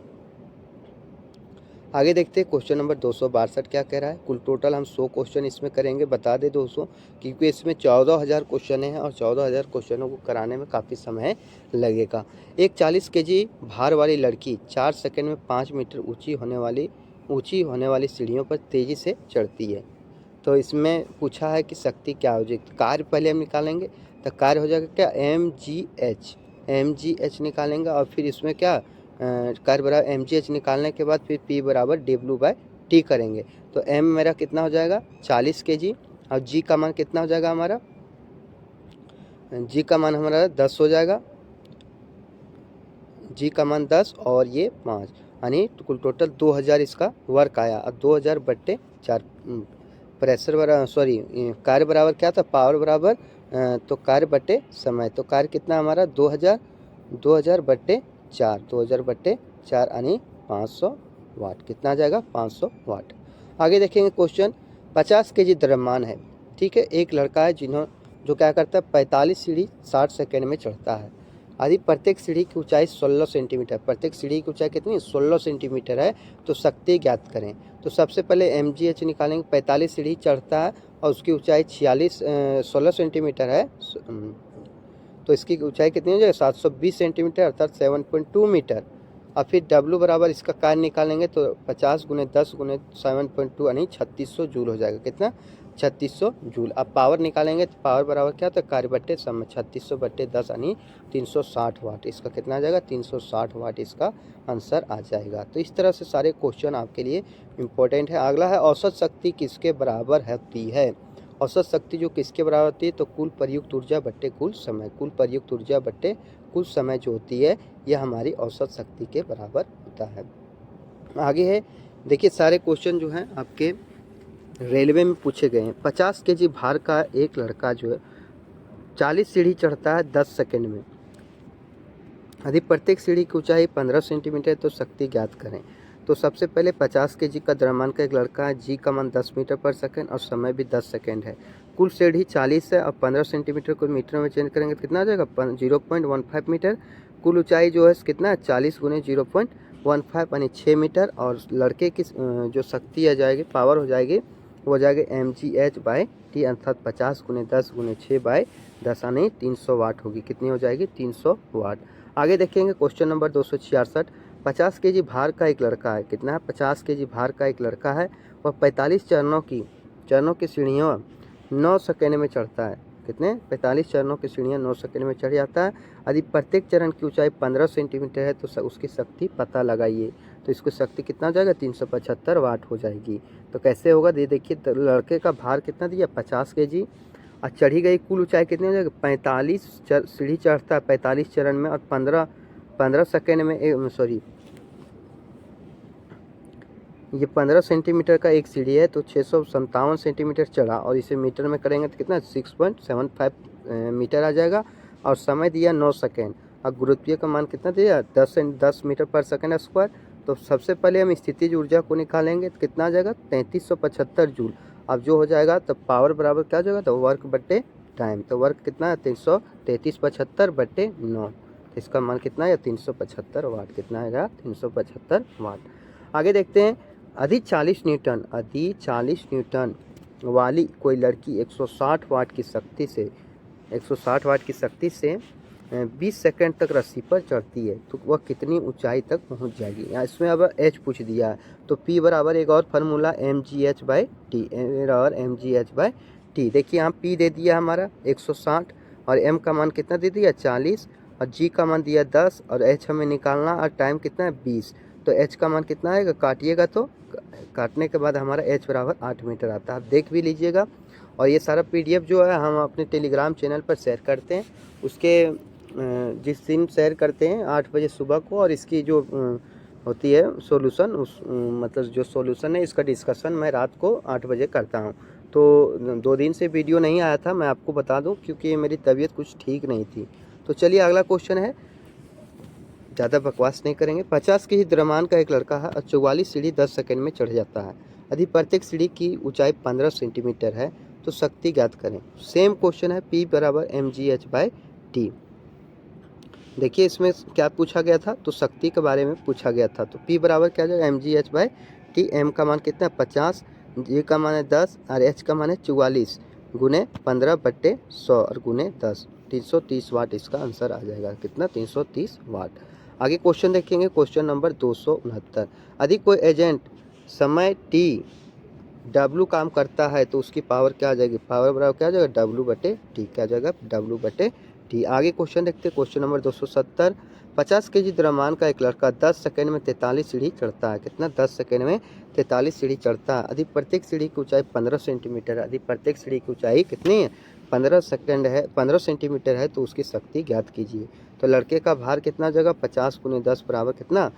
आगे देखते हैं क्वेश्चन नंबर 262 क्या कह रहा है। कुल टोटल हम 100 क्वेश्चन इसमें करेंगे। बता दें दोस्तों क्योंकि इसमें 14,000 क्वेश्चन हैं और 14,000 क्वेश्चनों को कराने में काफ़ी समय लगेगा। एक 40 केजी भार वाली लड़की 4 सेकंड में 5 मीटर ऊंची होने वाली सीढ़ियों पर तेज़ी से चढ़ती है। तो इसमें पूछा है कि शक्ति क्या हो जाएगी। कार्य पहले हम निकालेंगे, तो कार्य हो जाएगा क्या? mgh निकालेंगे और फिर इसमें क्या कार्य बराबर mgh निकालने के बाद फिर p बराबर w/t करेंगे। तो m मेरा कितना हो जाएगा? 40 kg और g का मान कितना हो जाएगा हमारा? g का मान हमारा 10 हो जाएगा। g का मान 10 और ये 5 यानी कुल टोटल 2000 इसका वर्क आया। और 2000 बट्टे 4 प्रेशर बराबर कार्य बराबर क्या था? पावर बराबर तो कार्य बट्टे समय। तो कार्य कितना हमारा? 2000 बट्टे 4 2000 बट्टे 4 यानी 500 वाट। कितना आ जाएगा? 500 वाट। आगे देखेंगे क्वेश्चन 50 केजी द्रव्यमान है। ठीक है, एक लड़का है जो क्या करता है 45 सीढ़ी 60 सेकेंड में चढ़ता है। यदि प्रत्येक सीढ़ी की ऊंचाई 16 सेंटीमीटर, प्रत्येक सीढ़ी की ऊंचाई कितनी? 16 सेंटीमीटर है। तो शक्ति ज्ञात करें। तो सबसे पहले mgh निकालेंगे। 45 सीढ़ी चढ़ता है और उसकी ऊंचाई 16 सेंटीमीटर है। तो इसकी ऊंचाई कितनी हो जाएगी? 720 सेंटीमीटर अर्थात 7.2 मीटर। और फिर W बराबर इसका कार्य निकालेंगे तो 50 × 10 × 7.2 यानी 3600 जूल हो जाएगा। कितना? 3600 जूल। अब पावर निकालेंगे तो पावर बराबर क्या होता है? कार्य बट्टे समय। 3600 बट्टे 10 यानी 360 वाट। इसका कितना आ जाएगा? 360 वाट इसका आंसर आ जाएगा। तो इस तरह से सारे क्वेश्चन आपके लिए इम्पोर्टेंट है। अगला है औसत शक्ति किसके बराबर होती है? औसत शक्ति जो किसके बराबर होती है? तो कुल प्रयुक्त ऊर्जा बट्टे कुल समय। कुल प्रयुक्त ऊर्जा बट्टे कुल समय जो होती है यह हमारी औसत शक्ति के बराबर होता है। आगे है देखिए, सारे क्वेश्चन जो हैं आपके रेलवे में पूछे गए हैं। 50 केजी भार का एक लड़का जो है 40 सीढ़ी चढ़ता है 10 सेकंड में। यदि प्रत्येक सीढ़ी की ऊंचाई 15 सेंटीमीटर तो शक्ति ज्ञात करें। तो सबसे पहले 50 केजी का द्रव्यमान का एक लड़का है। जी का मान 10 मीटर पर सेकंड और समय भी 10 सेकंड है। कुल सीढ़ी 40 है और 15 सेंटीमीटर को मीटर में चेंज करेंगे तो कितना आ जाएगा? 0.15 मीटर। कुल ऊंचाई जो है कितना है? 40 × 0.15 यानी 6 मीटर। और लड़के की जो शक्ति आ जाएगी, पावर हो जाएगी, वो हो जाएगी mgh/t अर्थात 50 × 10 × 6/10 यानी 300 वाट होगी। कितनी हो जाएगी? 300 वाट। आगे देखेंगे क्वेश्चन नंबर 266। 50 केजी भार का एक लड़का है। कितना है? 50 केजी भार का एक लड़का है। वह 45 चरणों की सीढ़ियों 9 सेकंड में चढ़ता है। कितने? 45 चरणों की सीढ़ियाँ 9 सेकंड में चढ़ जाता है। यदि प्रत्येक चरण की ऊंचाई 15 सेंटीमीटर है तो उसकी शक्ति पता लगाइए। तो इसकी शक्ति कितना हो जाएगा? 375 वाट हो जाएगी। तो कैसे होगा? देखिए, लड़के का भार कितना दिया? 50 केजी और चढ़ी गई कुल ऊंचाई कितनी हो जाएगी? 45 सीढ़ी चढ़ता है 45 चरण में और 15 सेकेंड में ये 15 सेंटीमीटर का एक सीढ़ी है तो 657 सेंटीमीटर चढ़ा और इसे मीटर में करेंगे तो कितना? 6.75 मीटर आ जाएगा। और समय दिया 9 सेकेंड और गुरुत्वीय का मान कितना दिया? 10 मीटर पर सेकेंड स्क्वायर। तो सबसे पहले हम स्थितिज ऊर्जा को निकालेंगे तो कितना आ जाएगा? 3375 जूल। अब जो हो जाएगा तो पावर बराबर क्या हो जाएगा? तो वर्क बट्टे टाइम। तो वर्क कितना है? 3375 बट्टे 9। तो इसका मान कितना है? 375 वाट। कितना आएगा? 375 वाट। आगे देखते हैं, यदि 40 न्यूटन वाली कोई लड़की 160 वाट की शक्ति से 20 सेकंड तक रस्सी पर चढ़ती है तो वह कितनी ऊंचाई तक पहुंच जाएगी? इसमें अब h पूछ दिया है तो p बराबर एक और फार्मूला mgh/t। देखिए यहाँ p दे दिया हमारा 160 और m का मान कितना दे दिया? 40 और g का मान दिया 10 और h हमें निकालना और टाइम कितना है? 20। तो h का मान कितना आएगा? काटिएगा तो काटने के बाद हमारा h बराबर 8 मीटर आता है। आप देख भी लीजिएगा। और ये सारा PDF जो है हम अपने टेलीग्राम चैनल पर शेयर करते हैं। उसके जिस दिन शेयर करते हैं 8 बजे सुबह को और इसकी जो होती है सॉल्यूशन, उस मतलब जो सॉल्यूशन है इसका डिस्कशन मैं रात को 8 बजे करता हूँ। तो 2 दिन से वीडियो नहीं आया था, मैं आपको बता दूं, क्योंकि मेरी तबीयत कुछ ठीक नहीं थी। तो चलिए अगला क्वेश्चन है, ज़्यादा बकवास नहीं करेंगे। 50 केजी द्रव्यमान का एक लड़का है और 44 सीढ़ी 10 सेकंड में चढ़ जाता है। यदि प्रत्येक सीढ़ी की ऊंचाई 15 सेंटीमीटर है तो शक्ति ज्ञात करें। सेम क्वेश्चन है, P बराबर mgh/t। देखिए इसमें क्या पूछा गया था, तो शक्ति के बारे में पूछा गया था। तो P बराबर क्या जाएगा, mgh/t। m का मान कितना है 50, g का मान है 10 और h का मान है 44 गुने 15/100 और गुने 10, 330 वाट इसका आंसर आ जाएगा। कितना, 330 वाट। आगे क्वेश्चन देखेंगे, क्वेश्चन नंबर 269। यदि कोई एजेंट समय t W काम करता है तो उसकी पावर क्या आ जाएगी, पावर बराबर क्या आ जाएगा, W/T। क्या आ जाएगा, W/T। आगे क्वेश्चन देखते हैं, क्वेश्चन नंबर 270। 50 केजी द्रव्यमान का एक लड़का 10 सेकंड में 43 सीढ़ी चढ़ता है। कितना, 10 सेकंड में 43 सीढ़ी चढ़ता है। यदि प्रत्येक सीढ़ी की ऊंचाई 15 सेंटीमीटर है, यदि प्रत्येक सीढ़ी की ऊंचाई कितनी है, 15 सेंटीमीटर है, तो उसकी शक्ति ज्ञात कीजिए। तो लड़के का भार कितना आ जाएगा, 50 × 10 बराबर कितना,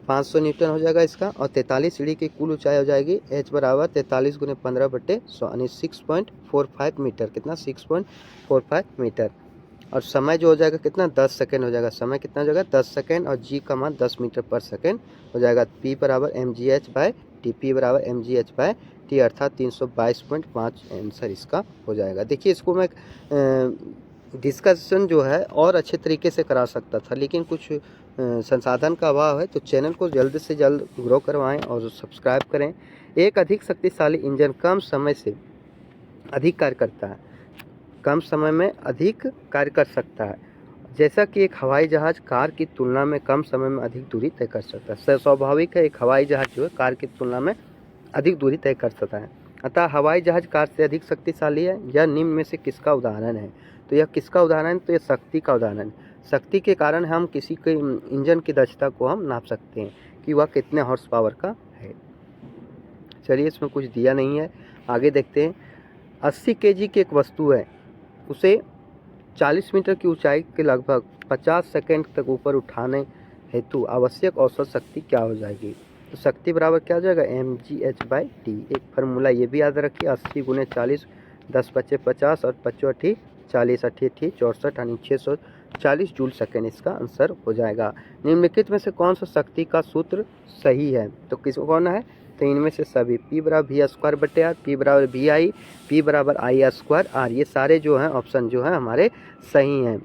500 न्यूटन हो जाएगा इसका। और 43 सीढ़ी की कुल ऊंचाई हो जाएगी h बराबर 43 × 15/100 यानी 6.45 मीटर। कितना, 6.45 मीटर। और समय जो हो जाएगा कितना, 10 सेकंड हो जाएगा। समय कितना हो जाएगा, 10 सेकंड। और g का मान 10 मीटर पर सेकंड हो जाएगा। P बराबर mgh/t। P बराबर mgh/t अर्थात 322.5 आंसर इसका हो जाएगा। देखिए इसको मैं डिस्कशन जो है और अच्छे तरीके से करा सकता था, लेकिन कुछ संसाधन का अभाव है। तो चैनल को जल्द से जल्द ग्रो करवाएं और सब्सक्राइब करें। एक अधिक शक्तिशाली इंजन कम समय से अधिक कार्य करता है, कम समय में अधिक कार्य कर सकता है, जैसा कि एक हवाई जहाज़ कार की तुलना में कम समय में अधिक दूरी तय कर सकता है। स्वाभाविक है, एक हवाई जहाज़ जो है कार की तुलना में अधिक दूरी तय कर सकता है, अतः हवाई जहाज़ कार से अधिक शक्तिशाली है। यह निम्न में से किसका उदाहरण है, तो यह किसका उदाहरण है, तो यह शक्ति का उदाहरण है। शक्ति के कारण हम किसी के इंजन की दक्षता को हम नाप सकते हैं कि वह कितने हॉर्स पावर का है। चलिए इसमें कुछ दिया नहीं है, आगे देखते हैं। 80 केजी की एक वस्तु है, उसे 40 मीटर की ऊंचाई के लगभग 50 सेकंड तक ऊपर उठाने हेतु आवश्यक औसत शक्ति क्या हो जाएगी। तो शक्ति बराबर क्या हो जाएगा, mgh/t। एक फार्मूला ये भी याद रखिए, 80 × 40, 10 × 5 = 50 और 5 × 8 = 40, 8 × 8 = 64 यानी 640 जूल सेकंड इसका आंसर हो जाएगा। निम्नलिखित में से कौन सा शक्ति का सूत्र सही है, तो किसको कौन है, तो इनमें से सभी। P बराबर V²/R, P बराबर VI, P बराबर I²R। ये सारे जो हैं ऑप्शन जो हैं हमारे सही हैं।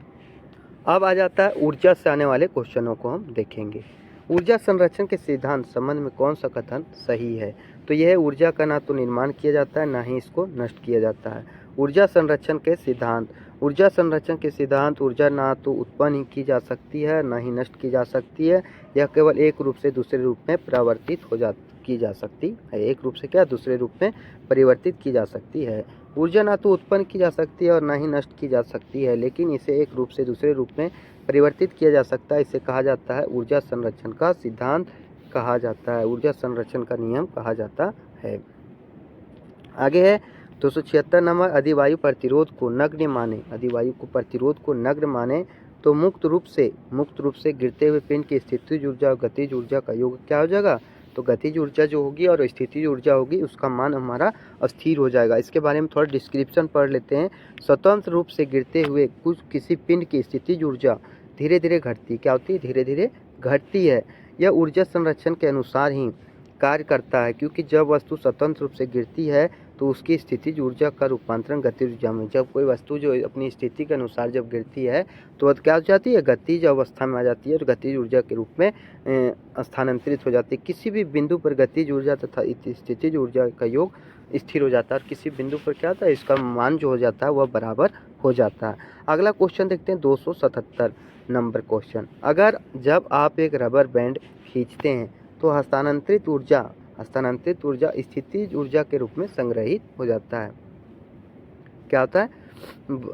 अब आ जाता है ऊर्जा से आने वाले क्वेश्चनों को हम देखेंगे। ऊर्जा संरक्षण के सिद्धांत संबंध में कौन सा कथन सही है, तो यह है ऊर्जा का ना तो निर्माण किया जाता है ना ही इसको नष्ट किया जाता है। ऊर्जा संरक्षण के सिद्धांत, ऊर्जा संरक्षण के सिद्धांत, ऊर्जा ना तो उत्पन्न ही की जा सकती है ना ही नष्ट की जा सकती है, यह केवल एक रूप से दूसरे रूप में परिवर्तित की जा सकती है। एक रूप से क्या, दूसरे रूप में परिवर्तित की जा सकती है। ऊर्जा ना तो उत्पन्न की जा सकती है और ना ही नष्ट की जा सकती है, लेकिन इसे एक रूप से दूसरे रूप में परिवर्तित किया जा सकता है। इसे कहा जाता है ऊर्जा संरक्षण का सिद्धांत कहा जाता है, ऊर्जा संरक्षण का नियम कहा जाता है। आगे है 276 नंबर, अधिवायु प्रतिरोध को नगण्य माने, अधिवायु को प्रतिरोध को नगण्य माने तो मुक्त रूप से गिरते हुए पिंड की स्थितिज ऊर्जा और गतिज ऊर्जा का योग क्या हो जाएगा, तो गतिज ऊर्जा जो होगी और स्थितिज ऊर्जा होगी उसका मान हमारा अस्थिर हो जाएगा। इसके बारे में थोड़ा डिस्क्रिप्शन पढ़ लेते हैं। स्वतंत्र रूप से गिरते हुए किसी पिंड की स्थितिज ऊर्जा धीरे धीरे घटती, क्या होती है, धीरे धीरे घटती है। यह ऊर्जा संरक्षण के अनुसार ही कार्य करता है, क्योंकि जब वस्तु स्वतंत्र रूप से गिरती है तो उसकी स्थितिज ऊर्जा का रूपांतरण गतिज ऊर्जा में, जब कोई वस्तु जो अपनी स्थिति के अनुसार जब गिरती है तो वह क्या हो जाती है, गतिज अवस्था में आ जाती है और गतिज ऊर्जा के रूप में स्थानांतरित हो जाती है। किसी भी बिंदु पर गतिज ऊर्जा तथा स्थितिज ऊर्जा का योग स्थिर हो जाता है और किसी बिंदु पर क्या होता है, इसका मान जो हो जाता है वह बराबर हो जाता है। अगला क्वेश्चन देखते हैं 277 नंबर क्वेश्चन। अगर जब आप एक रबर बैंड खींचते हैं तो हस्तांतरित ऊर्जा स्थितिज ऊर्जा के रूप में संग्रहित हो जाता है। क्या होता है,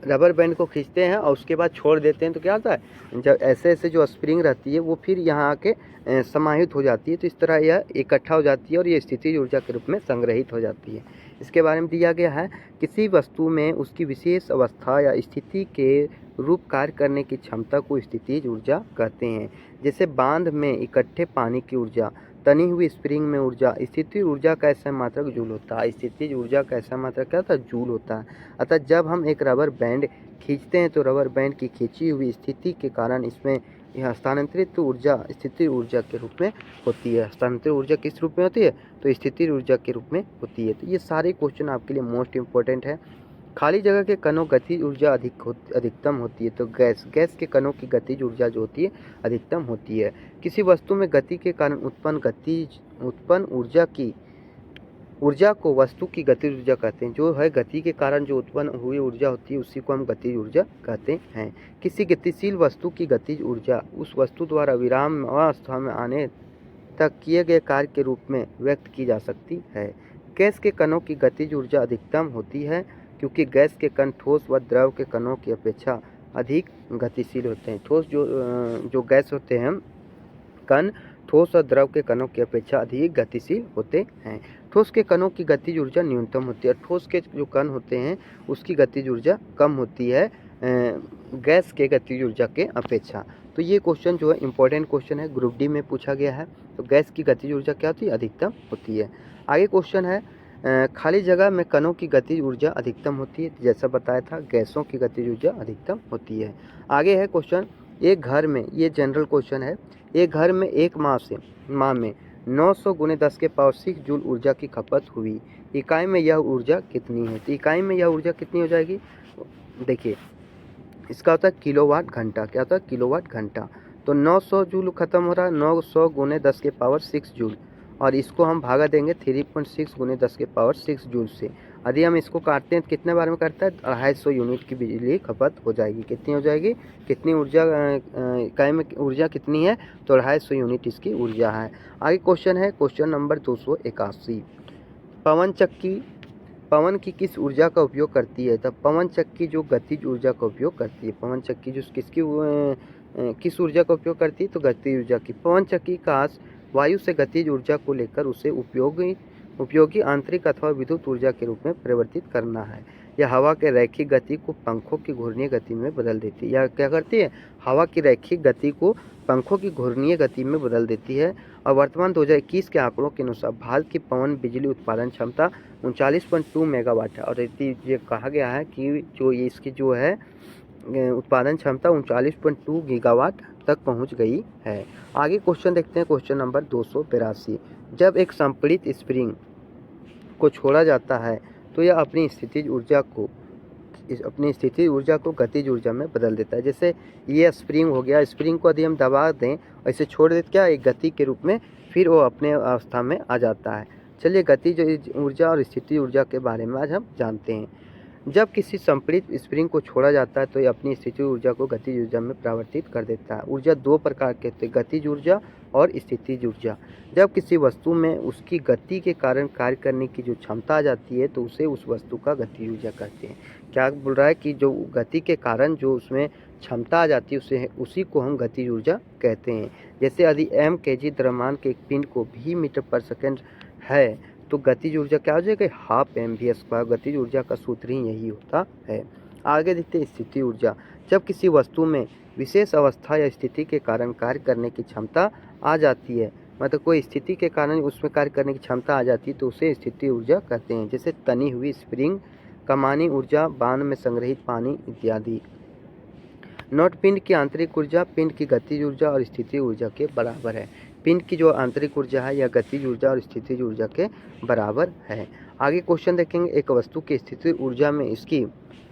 रबर बैंड को खींचते हैं और उसके बाद छोड़ देते हैं तो क्या होता है, जब ऐसे जो स्प्रिंग रहती है वो फिर यहाँ आके समाहित हो जाती है, तो इस तरह यह इकट्ठा हो जाती है और ये स्थितिज ऊर्जा के रूप में संग्रहित हो जाती है। इसके बारे में दिया गया है, किसी वस्तु में उसकी विशेष अवस्था या स्थिति के रूप कार्य करने की क्षमता को स्थितिज ऊर्जा कहते हैं। जैसे बांध में इकट्ठे पानी की ऊर्जा, तनी हुई स्प्रिंग में ऊर्जा। स्थितिज ऊर्जा का ऐसा मात्रक जूल होता है। स्थितिज ऊर्जा का ऐसा मात्रक क्या होता है? जूल होता है। अतः जब हम एक रबर बैंड खींचते हैं तो रबर बैंड की खींची हुई स्थिति के कारण इसमें यह हस्तांतरित ऊर्जा स्थितिज ऊर्जा के रूप में होती है। हस्तांतरित ऊर्जा किस रूप में होती है? तो स्थितिज ऊर्जा के रूप में होती है। तो ये सारे क्वेश्चन आपके लिए मोस्ट इंपॉर्टेंट है। खाली जगह के कणों गतिज ऊर्जा अधिकतम होती है। तो गैस के कणों की गतिज ऊर्जा जो होती है अधिकतम होती है। किसी वस्तु में गति के कारण उत्पन्न ऊर्जा को वस्तु की गतिज ऊर्जा कहते हैं। जो है गति के कारण जो उत्पन्न हुई ऊर्जा होती है उसी को हम गतिज ऊर्जा कहते हैं। किसी गतिशील वस्तु की गतिज ऊर्जा उस वस्तु द्वारा विराम अवस्था में आने तक किए गए कार्य के रूप में व्यक्त की जा सकती है। गैस के कणों की गतिज ऊर्जा अधिकतम होती है क्योंकि गैस के कण ठोस व द्रव के कणों की अपेक्षा अधिक गतिशील होते हैं। ठोस जो गैस होते हैं कण ठोस और द्रव के कणों की अपेक्षा अधिक गतिशील होते हैं। ठोस के कणों की गतिज ऊर्जा न्यूनतम होती है। ठोस के जो कण होते हैं उसकी गतिज ऊर्जा कम होती है गैस के गतिज ऊर्जा के अपेक्षा। तो ये क्वेश्चन जो है इंपॉर्टेंट क्वेश्चन है, ग्रुप डी में पूछा गया है। तो गैस की गतिज ऊर्जा क्या होती है? अधिकतम होती है। आगे क्वेश्चन है खाली जगह में कणों की गतिज ऊर्जा अधिकतम होती है। जैसा बताया था गैसों की गतिज ऊर्जा अधिकतम होती है। आगे है क्वेश्चन, एक घर में, ये जनरल क्वेश्चन है, एक घर में एक माह में 900 × 10⁻6 जूल ऊर्जा की खपत हुई। इकाई में यह ऊर्जा कितनी है? तो इकाई में यह ऊर्जा कितनी हो जाएगी? देखिए इसका होता है किलोवाट घंटा। क्या होता है? किलोवाट घंटा। तो 900 जूल खत्म हो रहा है, 900 × 10⁻6 जूल, और इसको हम भागा देंगे 3.6 × 10⁻6 जूल से। यदि हम इसको काटते हैं तो कितने बार में काटता है? 250 यूनिट की बिजली खपत हो जाएगी। कितनी हो जाएगी? कितनी ऊर्जा इकाई में ऊर्जा कितनी है? तो 250 यूनिट इसकी ऊर्जा है। आगे क्वेश्चन है क्वेश्चन नंबर 281। पवन चक्की पवन की किस ऊर्जा का उपयोग करती है? तब पवन चक्की जो गतिज ऊर्जा का उपयोग करती है। पवन चक्की जो किस ऊर्जा का उपयोग करती है? तो गतिज ऊर्जा की। पवन चक्की का वायु से गतिज ऊर्जा को लेकर उसे उपयोगी आंतरिक अथवा विद्युत ऊर्जा के रूप में परिवर्तित करना है। यह हवा के रैखिक गति को पंखों की घूर्णीय गति में बदल देती है। यह क्या करती है? हवा की रैखिक गति को पंखों की घूर्णीय गति में बदल देती है। और वर्तमान 2021 के आंकड़ों के अनुसार भारत की पवन बिजली उत्पादन क्षमता 39.2 मेगावाट है। और ये कहा गया है कि जो ये इसकी जो है उत्पादन क्षमता 39.2 गीगावाट तक पहुंच गई है। आगे क्वेश्चन देखते हैं क्वेश्चन नंबर 282। जब एक संपीड़ित स्प्रिंग को छोड़ा जाता है तो यह अपनी स्थितिज ऊर्जा को गतिज ऊर्जा में बदल देता है। जैसे ये स्प्रिंग हो गया, स्प्रिंग को यदि हम दबा दें और इसे छोड़ दें क्या एक गति के रूप में, फिर वो अपने अवस्था में आ जाता है। चलिए गतिज ऊर्जा और स्थितिज ऊर्जा के बारे में आज हम जानते हैं। जब किसी संपीड़ित स्प्रिंग को छोड़ा जाता है तो यह अपनी स्थितिज ऊर्जा को गतिज ऊर्जा में परिवर्तित कर देता है। ऊर्जा दो प्रकार के होते हैं, गतिज ऊर्जा और स्थितिज ऊर्जा। जब किसी वस्तु में उसकी गति के कारण कार्य करने की जो क्षमता आ जाती है तो उसे उस वस्तु का गतिज ऊर्जा कहते हैं। क्या बोल रहा है कि जो गति के कारण जो उसमें क्षमता आ जाती है उसी को हम गतिज ऊर्जा कहते हैं। जैसे यदि m kg द्रव्यमान के एक पिंड को v मीटर/सेकंड है तो गतिज ऊर्जा क्या हो जाएगी? 12 mv²। गतिज ऊर्जा का सूत्र ही यही होता है। आगे देखते हैं स्थितिज ऊर्जा। जब किसी वस्तु में विशेष अवस्था या स्थिति के कारण कार्य करने की क्षमता आ जाती है, मतलब कोई स्थिति के कारण उसमें कार्य करने की क्षमता आ जाती है तो उसे स्थितिज ऊर्जा कहते हैं। जैसे तनी हुई स्प्रिंग, कमानी ऊर्जा, बांध में संग्रहित पानी इत्यादि। नोट, पिंड की आंतरिक ऊर्जा पिंड की गतिज ऊर्जा और स्थितिज ऊर्जा के बराबर है। पिंड की जो आंतरिक ऊर्जा है यह गतिज ऊर्जा और स्थितिज ऊर्जा के बराबर है। आगे क्वेश्चन देखेंगे, एक वस्तु की स्थितिज ऊर्जा में इसकी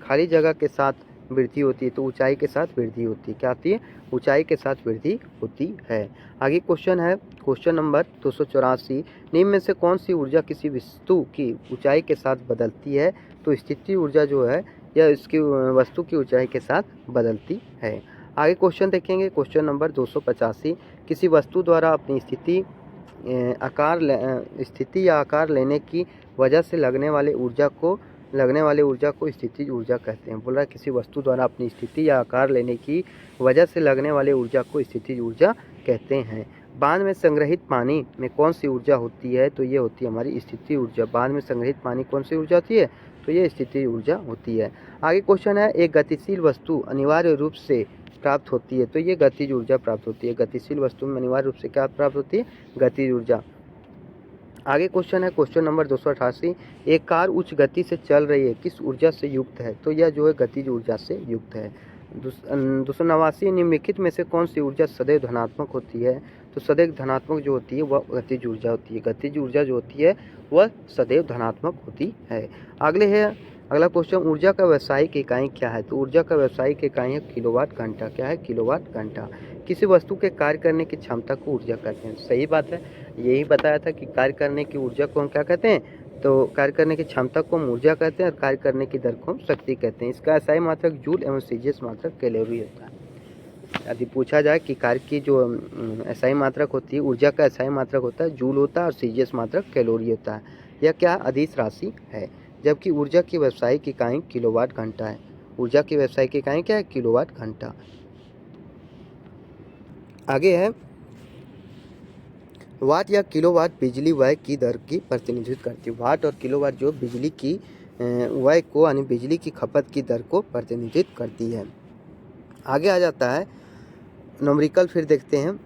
खाली जगह के साथ वृद्धि होती है तो ऊंचाई के साथ वृद्धि होती है। क्या आती है? ऊंचाई के साथ वृद्धि होती है। आगे क्वेश्चन है क्वेश्चन नंबर 284। निम्न में से कौन सी ऊर्जा किसी वस्तु की ऊंचाई के साथ बदलती है? तो स्थितिज ऊर्जा जो है यह इसकी वस्तु की ऊंचाई के साथ बदलती है। आगे क्वेश्चन देखेंगे क्वेश्चन नंबर 285। किसी वस्तु द्वारा अपनी स्थिति या आकार लेने की वजह से लगने वाले ऊर्जा को स्थितिज ऊर्जा कहते हैं। बोल रहा है किसी वस्तु द्वारा अपनी स्थिति या आकार लेने की वजह से लगने वाले ऊर्जा को स्थितिज ऊर्जा कहते हैं। बांध में संग्रहित पानी में कौन सी ऊर्जा होती है? तो ये होती है हमारी स्थितिज ऊर्जा। बांध में संग्रहित पानी कौन सी ऊर्जा होती है? तो ये स्थितिज ऊर्जा होती है। आगे क्वेश्चन है, एक गतिशील वस्तु अनिवार्य रूप से प्राप्त होती है, तो ये गतिज ऊर्जा प्राप्त होती है। गतिशील वस्तु में अनिवार्य रूप से क्या प्राप्त होती है? गतिज ऊर्जा। आगे क्वेश्चन है क्वेश्चन नंबर 288, एक कार उच्च गति से चल रही है, किस ऊर्जा से युक्त है? तो यह जो है गतिज ऊर्जा से युक्त है। 289, निम्नलिखित में से कौन सी ऊर्जा सदैव धनात्मक होती है? तो सदैव धनात्मक जो होती है वह गतिज ऊर्जा होती है। गतिज ऊर्जा जो होती है वह सदैव धनात्मक होती है। अगला क्वेश्चन, ऊर्जा का व्यावसायिक इकाई क्या है? तो ऊर्जा का व्यावसायिक इकाई है किलोवाट घंटा। क्या है? किलोवाट घंटा। किसी वस्तु के कार्य करने की क्षमता को ऊर्जा कहते हैं। सही बात है, यही बताया था कि कार्य करने की ऊर्जा को हम क्या कहते हैं? तो कार्य करने की क्षमता को हम ऊर्जा कहते हैं और कार्य करने की दर को हम शक्ति कहते हैं। इसका SI मात्रक जूल एवं CGS मात्रक कैलोरी होता है। यदि पूछा जाए कि कार्य की जो SI मात्रक होती है, ऊर्जा का SI मात्रक होता है जूल होता है और CGS मात्रक कैलोरी होता है। यह क्या अदिश राशि है, जबकि ऊर्जा की व्यावसायिक इकाई किलोवाट घंटा है। ऊर्जा की व्यावसायिक इकाई क्या है? किलोवाट घंटा। आगे है, वाट या किलोवाट बिजली व्यय की दर की प्रतिनिधित्व करती है। वाट और किलोवाट जो बिजली की व्यय को यानी बिजली की खपत की दर को प्रतिनिधित्व करती है। आगे आ जाता है न्यूमेरिकल, फिर देखते हैं।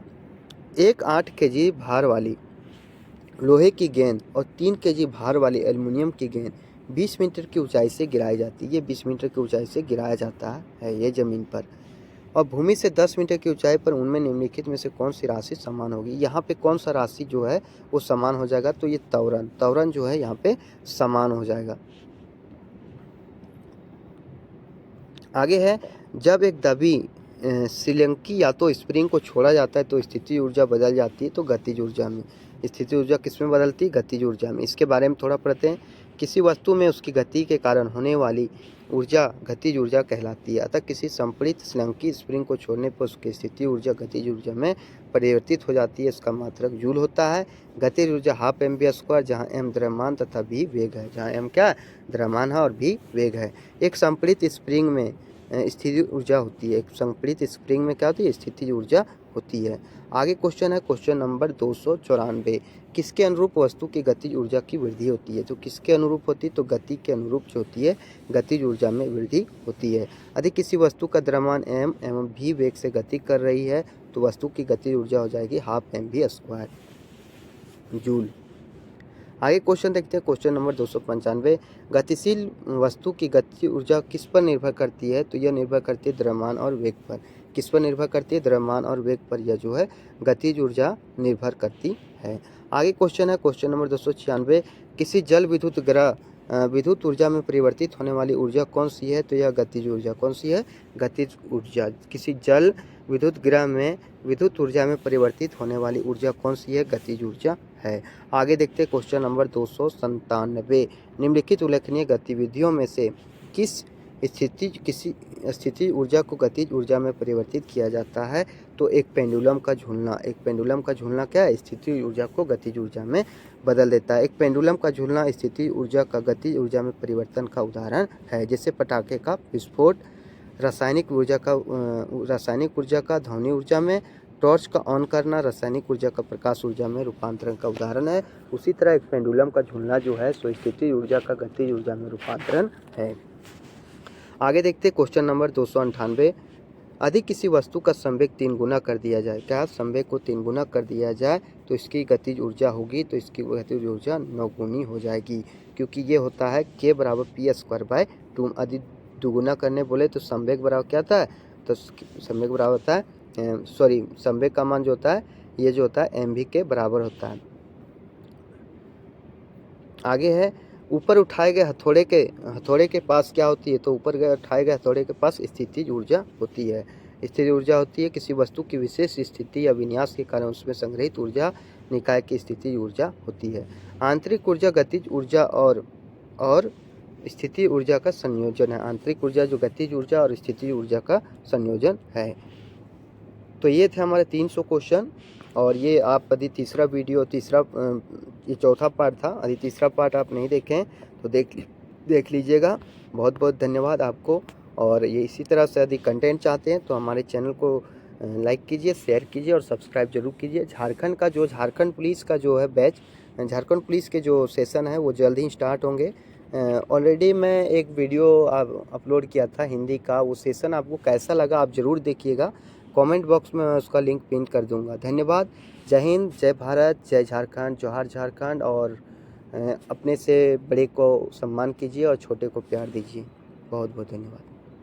एक 8 kg भार वाली लोहे की गेंद और 3 kg भार वाली एल्युमिनियम की गेंद 20 मीटर की ऊंचाई से गिराई जाती है। ये 20 मीटर की ऊंचाई से गिराया जाता है ये ज़मीन पर, और भूमि से 10 मीटर की ऊंचाई पर, उनमें निम्नलिखित में से कौन सी राशि समान होगी? यहाँ पे कौन सा राशि जो है वो समान हो जाएगा? तो ये त्वरण जो है यहाँ पे समान हो जाएगा। आगे है, जब एक दबी श्रीलंकी या तो स्प्रिंग को छोड़ा जाता है तो स्थितिज ऊर्जा बदल जाती है, तो गतिज ऊर्जा में। स्थितिज ऊर्जा किस में बदलती है? गतिज ऊर्जा में। इसके बारे में थोड़ा पढ़ते हैं। किसी वस्तु में उसकी गति के कारण होने वाली ऊर्जा गतिज ऊर्जा कहलाती है। अतः किसी संपीड़ित श्रीलंकी स्प्रिंग को छोड़ने पर उसकी स्थितिज ऊर्जा गतिज ऊर्जा में परिवर्तित हो जाती है। इसका मात्रक जूल होता है। गतिज ऊर्जा ½ mv², जहाँ m द्रव्यमान तथा v वेग है। जहाँ m क्या? द्रव्यमान है और v वेग है। एक संपीड़ित स्प्रिंग में स्थितिज ऊर्जा होती है। एक संपीड़ित स्प्रिंग में क्या होती है? स्थितिज ऊर्जा होती है। आगे क्वेश्चन है क्वेश्चन नंबर 294, किसके अनुरूप वस्तु की गतिज ऊर्जा की वृद्धि होती है? तो किसके अनुरूप होती है? तो गति के अनुरूप जो होती है गतिज ऊर्जा में वृद्धि होती है। यदि किसी वस्तु का द्रव्यमान m एवं v वेग से गति कर रही है तो वस्तु की गतिज ऊर्जा हो जाएगी ½ mv² जूल। आगे क्वेश्चन देखते हैं क्वेश्चन नंबर 295, गतिशील वस्तु की गतिज ऊर्जा किस पर निर्भर करती है? तो यह निर्भर करती है द्रव्यमान और वेग पर। किस पर निर्भर करती है? द्रव्यमान और वेग पर यह जो है गतिज ऊर्जा निर्भर करती है। आगे क्वेश्चन है क्वेश्चन नंबर 296, किसी जल विद्युत ग्रह विद्युत ऊर्जा में परिवर्तित होने वाली ऊर्जा कौन सी है? तो यह गतिज ऊर्जा। कौन सी है? गतिज ऊर्जा। किसी जल विद्युत ग्रह में विद्युत ऊर्जा में परिवर्तित होने वाली ऊर्जा कौन सी है? गतिज ऊर्जा है। आगे देखते हैं क्वेश्चन नंबर 297, निम्नलिखित उल्लेखनीय गतिविधियों में से किसी स्थितिज ऊर्जा को गतिज ऊर्जा में परिवर्तित किया जाता है? तो एक पेंडुलम का झूलना। एक पेंडुलम का झूलना क्या है? स्थितिज ऊर्जा को गतिज ऊर्जा में बदल देता है। एक पेंडुलम का झूलना स्थितिज ऊर्जा का गतिज ऊर्जा में परिवर्तन का उदाहरण है, जैसे पटाखे का विस्फोट। रासायनिक ऊर्जा का ध्वनि ऊर्जा में, टॉर्च का ऑन करना रासायनिक ऊर्जा का प्रकाश ऊर्जा में रूपांतरण का उदाहरण है। उसी तरह एक पेंडुलम का झूलना जो है सो स्थितिज ऊर्जा का गतिज ऊर्जा में रूपांतरण है। आगे देखते हैं क्वेश्चन नंबर 298, यदि किसी वस्तु का संवेग 3 गुना कर दिया जाए, क्या संवेग को 3 गुना कर दिया जाए तो इसकी गतिज ऊर्जा होगी? तो इसकी गतिज ऊर्जा 9 गुनी हो जाएगी, क्योंकि ये होता है k = p²/2। यदि दुगुना करने बोले तो संवेग बराबर क्या होता है? तो संवेग बराबर होता है संवेग का मान जो होता है ये जो होता है mv के बराबर होता है। आगे है, ऊपर उठाए गए हथौड़े के पास क्या होती है? तो ऊपर उठाए गए हथौड़े के पास स्थितिज ऊर्जा होती है। स्थितिज ऊर्जा होती है किसी वस्तु की विशेष स्थिति या विन्यास के कारण उसमें संग्रहित ऊर्जा निकाय की स्थितिज ऊर्जा होती है। आंतरिक ऊर्जा गतिज ऊर्जा और स्थितिज ऊर्जा का संयोजन है। आंतरिक ऊर्जा जो गतिज ऊर्जा और स्थितिज ऊर्जा का संयोजन है। तो ये थे हमारे 300 क्वेश्चन, और ये आप यदि तीसरा वीडियो ये चौथा पार्ट था, यदि तीसरा पार्ट आप नहीं देखें तो देख लीजिएगा। बहुत बहुत धन्यवाद आपको। और ये इसी तरह से यदि कंटेंट चाहते हैं तो हमारे चैनल को लाइक कीजिए, शेयर कीजिए और सब्सक्राइब जरूर कीजिए। झारखंड पुलिस का जो है बैच, झारखंड पुलिस के जो सेशन है वो जल्द ही स्टार्ट होंगे। ऑलरेडी मैं एक वीडियो अपलोड किया था हिंदी का, वो सेशन आपको कैसा लगा आप ज़रूर देखिएगा। कमेंट बॉक्स में मैं उसका लिंक पिन कर दूंगा। धन्यवाद। जय हिंद, जय भारत, जय झारखंड, जोहार झारखंड। और अपने से बड़े को सम्मान कीजिए और छोटे को प्यार दीजिए। बहुत बहुत धन्यवाद।